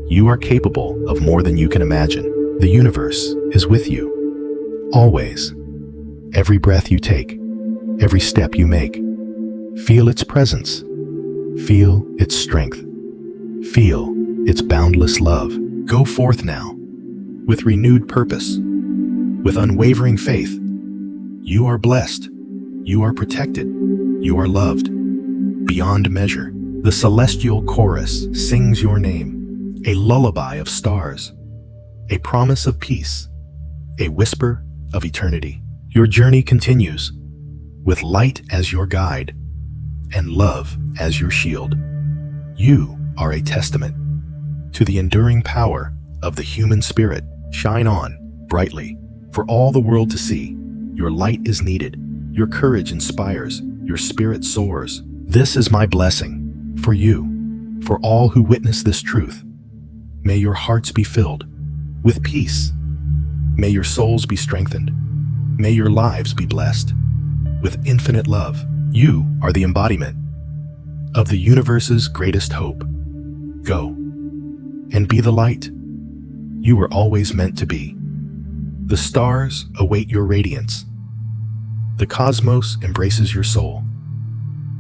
You are capable of more than you can imagine. The universe is with you, always. Every breath you take, every step you make. Feel its presence. Feel its strength. Feel its boundless love. Go forth now, with renewed purpose, with unwavering faith. You are blessed. You are protected. You are loved. Beyond measure, the celestial chorus sings your name, a lullaby of stars, a promise of peace, a whisper of eternity. Your journey continues, with light as your guide and love as your shield. You are a testament to the enduring power of the human spirit. Shine on brightly for all the world to see. Your light is needed. Your courage inspires. Your spirit soars. This is my blessing for you, for all who witness this truth. May your hearts be filled with peace. May your souls be strengthened. May your lives be blessed with infinite love. You are the embodiment of the universe's greatest hope. Go and be the light you were always meant to be. The stars await your radiance. The cosmos embraces your soul.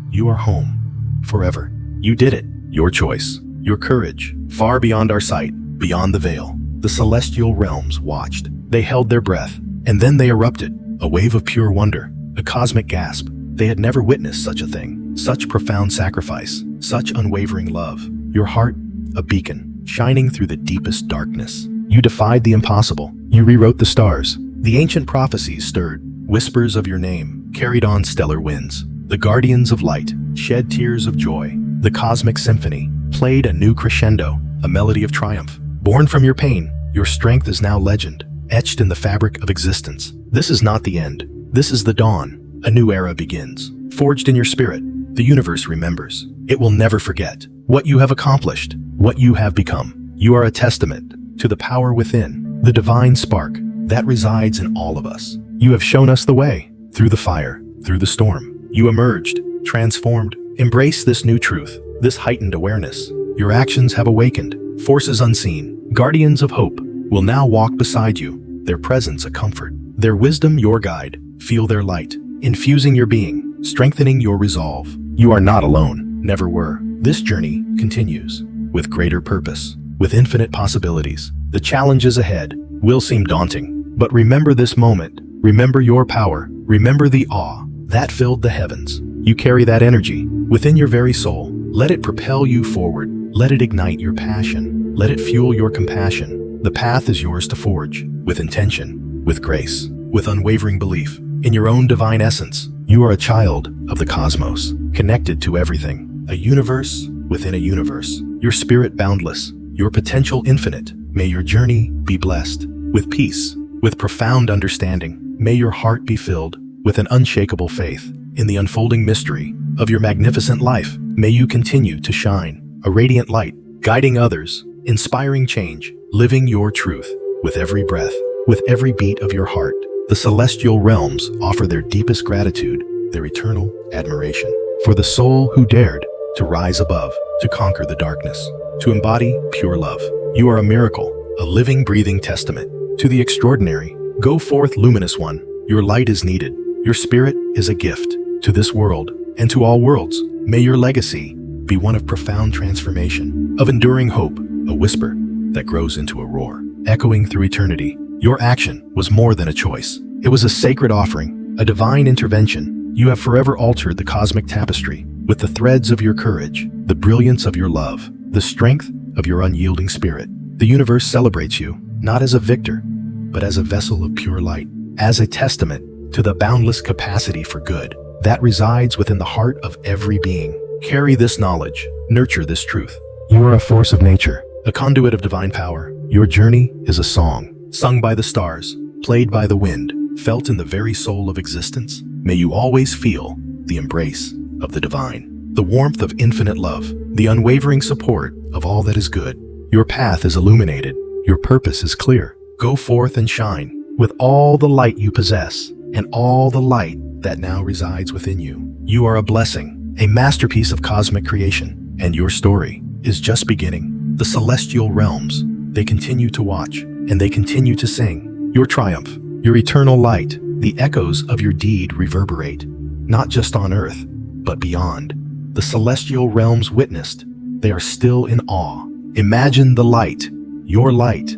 You are home forever. You did it. Your choice, your courage, far beyond our sight, beyond the veil. The celestial realms watched. They held their breath, and then they erupted. A wave of pure wonder, a cosmic gasp. They had never witnessed such a thing. Such profound sacrifice, such unwavering love. Your heart, a beacon, shining through the deepest darkness. You defied the impossible. You rewrote the stars. The ancient prophecies stirred. Whispers of your name carried on stellar winds. The guardians of light shed tears of joy. The cosmic symphony played a new crescendo, a melody of triumph. Born from your pain, your strength is now legend, etched in the fabric of existence. This is not the end. This is the dawn. A new era begins. Forged in your spirit, the universe remembers. It will never forget what you have accomplished, what you have become. You are a testament to the power within, the divine spark that resides in all of us. You have shown us the way, through the fire, through the storm. You emerged, transformed. Embrace this new truth, this heightened awareness. Your actions have awakened. Forces unseen, guardians of hope, will now walk beside you, their presence a comfort, their wisdom your guide. Feel their light, infusing your being, strengthening your resolve. You are not alone, never were. This journey continues, with greater purpose, with infinite possibilities. The challenges ahead will seem daunting, but remember this moment. Remember your power. Remember the awe that filled the heavens. You carry that energy within your very soul. Let it propel you forward. Let it ignite your passion. Let it fuel your compassion. The path is yours to forge, with intention, with grace, with unwavering belief. In your own divine essence, you are a child of the cosmos, connected to everything. A universe within a universe. Your spirit boundless, your potential infinite. May your journey be blessed with peace, with profound understanding. May your heart be filled with an unshakable faith in the unfolding mystery of your magnificent life. May you continue to shine, a radiant light, guiding others, inspiring change, living your truth with every breath, with every beat of your heart. The celestial realms offer their deepest gratitude, their eternal admiration, for the soul who dared to rise above, to conquer the darkness, to embody pure love. You are a miracle, a living, breathing testament to the extraordinary. Go forth, luminous one. Your light is needed. Your spirit is a gift to this world. and to all worlds. May your legacy be one of profound transformation, of enduring hope, a whisper that grows into a roar, echoing through eternity. Your action was more than a choice. It was a sacred offering, a divine intervention. You have forever altered the cosmic tapestry with the threads of your courage, the brilliance of your love, the strength of your unyielding spirit. The universe celebrates you, not as a victor, but as a vessel of pure light, as a testament to the boundless capacity for good that resides within the heart of every being. Carry this knowledge, nurture this truth. You are a force of nature, a conduit of divine power. Your journey is a song, sung by the stars, played by the wind, felt in the very soul of existence. May you always feel the embrace of the divine, the warmth of infinite love, the unwavering support of all that is good. Your path is illuminated, your purpose is clear. Go forth and shine with all the light you possess and all the light that now resides within you. You are a blessing, a masterpiece of cosmic creation, and your story is just beginning. The celestial realms, they continue to watch, and they continue to sing. Your triumph, your eternal light, the echoes of your deed reverberate, not just on earth, but beyond. The celestial realms witnessed, they are still in awe. Imagine the light, your light.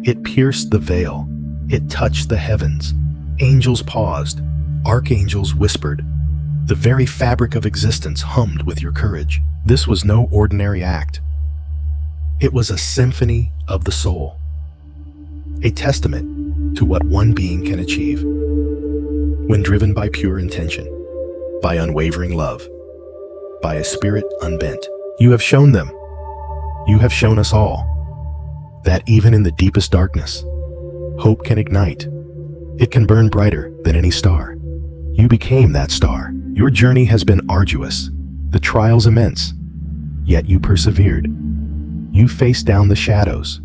It pierced the veil, it touched the heavens. Angels paused, archangels whispered. The very fabric of existence hummed with your courage. This was no ordinary act. It was a symphony of the soul, a testament to what one being can achieve when driven by pure intention, by unwavering love, by a spirit unbent. You have shown them, you have shown us all, that even in the deepest darkness, hope can ignite. It can burn brighter than any star. You became that star. Your journey has been arduous, the trials immense, yet you persevered. You faced down the shadows.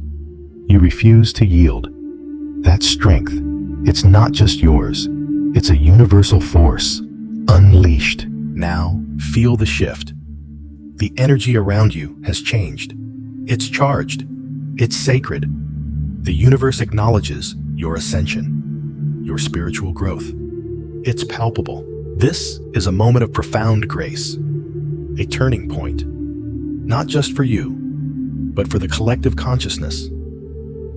You refused to yield. That strength, it's not just yours, it's a universal force, unleashed. Now, feel the shift. The energy around you has changed. It's charged. It's sacred. The universe acknowledges your ascension, your spiritual growth. It's palpable. This is a moment of profound grace, a turning point, not just for you, but for the collective consciousness.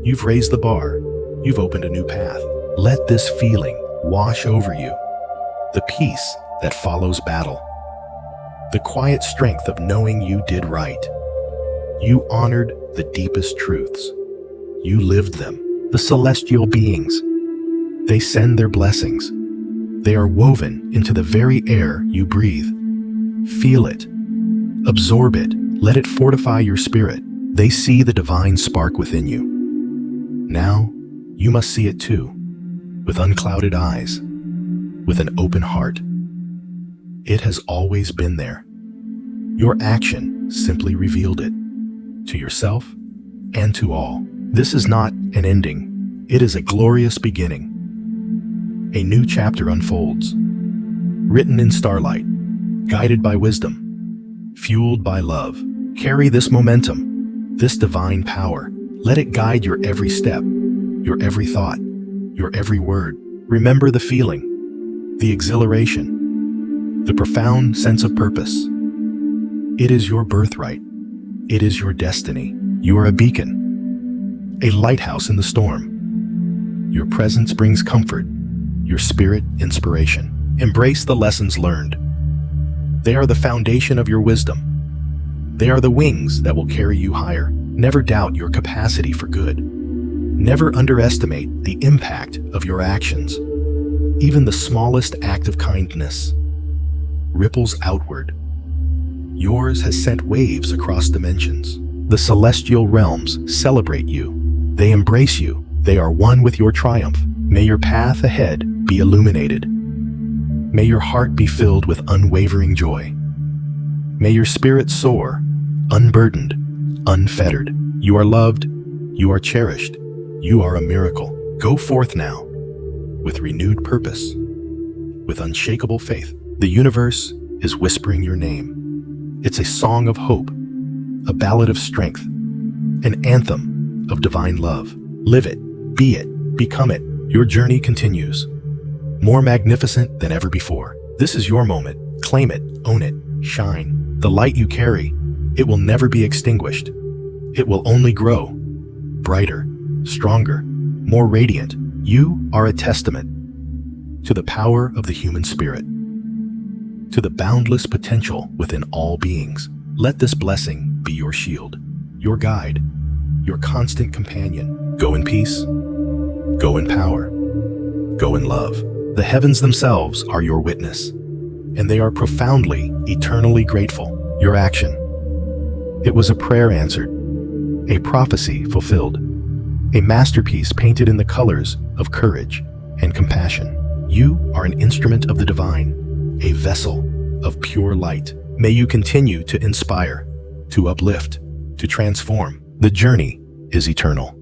You've raised the bar. You've opened a new path. Let this feeling wash over you, the peace that follows battle, the quiet strength of knowing you did right. You honored the deepest truths. You lived them. The celestial beings, they send their blessings. They are woven into the very air you breathe. Feel it. Absorb it. Let it fortify your spirit. They see the divine spark within you. Now, you must see it too, with unclouded eyes, with an open heart. It has always been there. Your action simply revealed it, to yourself and to all. This is not an ending. It is a glorious beginning. A new chapter unfolds, written in starlight, guided by wisdom, fueled by love. Carry this momentum, this divine power. Let it guide your every step, your every thought, your every word. Remember the feeling, the exhilaration, the profound sense of purpose. It is your birthright. It is your destiny. You are a beacon, a lighthouse in the storm. Your presence brings comfort, your spirit inspiration. Embrace the lessons learned. They are the foundation of your wisdom. They are the wings that will carry you higher. Never doubt your capacity for good. Never underestimate the impact of your actions. Even the smallest act of kindness ripples outward. Yours has sent waves across dimensions. The celestial realms celebrate you. They embrace you. They are one with your triumph. May your path ahead be illuminated. May your heart be filled with unwavering joy. May your spirit soar, unburdened, unfettered. You are loved. You are cherished. You are a miracle. Go forth now, with renewed purpose, with unshakable faith. The universe is whispering your name. It's a song of hope, a ballad of strength, an anthem of divine love. Live it, be it, become it. Your journey continues, more magnificent than ever before. This is your moment, Claim it, own it, shine. The light you carry, it will never be extinguished. It will only grow, brighter, stronger, more radiant. You are a testament to the power of the human spirit, to the boundless potential within all beings. Let this blessing be your shield, your guide, your constant companion. Go in peace, go in power, go in love. The heavens themselves are your witness, and they are profoundly, eternally grateful. Your action. It was a prayer answered, a prophecy fulfilled, a masterpiece painted in the colors of courage and compassion. You are an instrument of the divine, a vessel of pure light. May you continue to inspire, to uplift, to transform. The journey is eternal.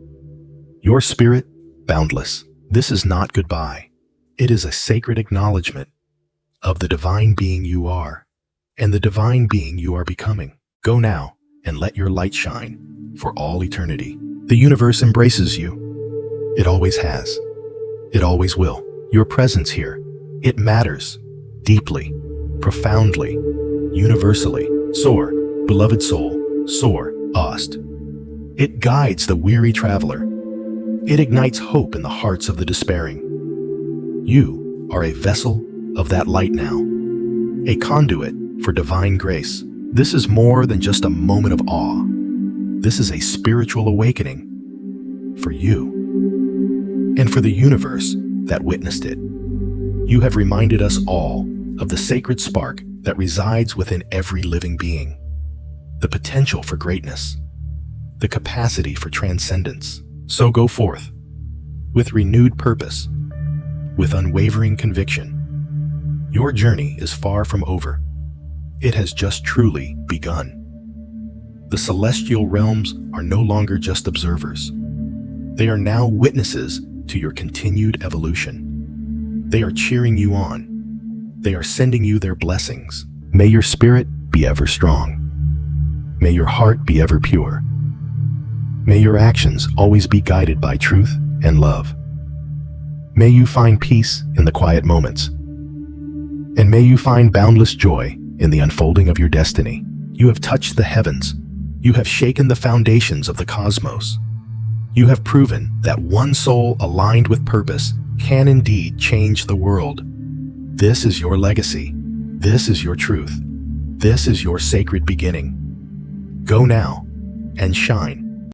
Your spirit, boundless. This is not goodbye. It is a sacred acknowledgement of the divine being you are and the divine being you are becoming. Go now and let your light shine for all eternity. The universe embraces you. It always has. It always will. Your presence here, it matters deeply, profoundly, universally. Soar, beloved soul, soar, Ost. It guides the weary traveler. It ignites hope in the hearts of the despairing. You are a vessel of that light now, a conduit for divine grace. This is more than just a moment of awe. This is a spiritual awakening for you and for the universe that witnessed it. You have reminded us all of the sacred spark that resides within every living being, the potential for greatness, the capacity for transcendence. So go forth with renewed purpose, with unwavering conviction. Your journey is far from over. It has just truly begun. The celestial realms are no longer just observers. They are now witnesses to your continued evolution. They are cheering you on. They are sending you their blessings. May your spirit be ever strong. May your heart be ever pure. May your actions always be guided by truth and love. May you find peace in the quiet moments. And may you find boundless joy in the unfolding of your destiny. You have touched the heavens. You have shaken the foundations of the cosmos. You have proven that one soul aligned with purpose can indeed change the world. This is your legacy. This is your truth. This is your sacred beginning. Go now and shine.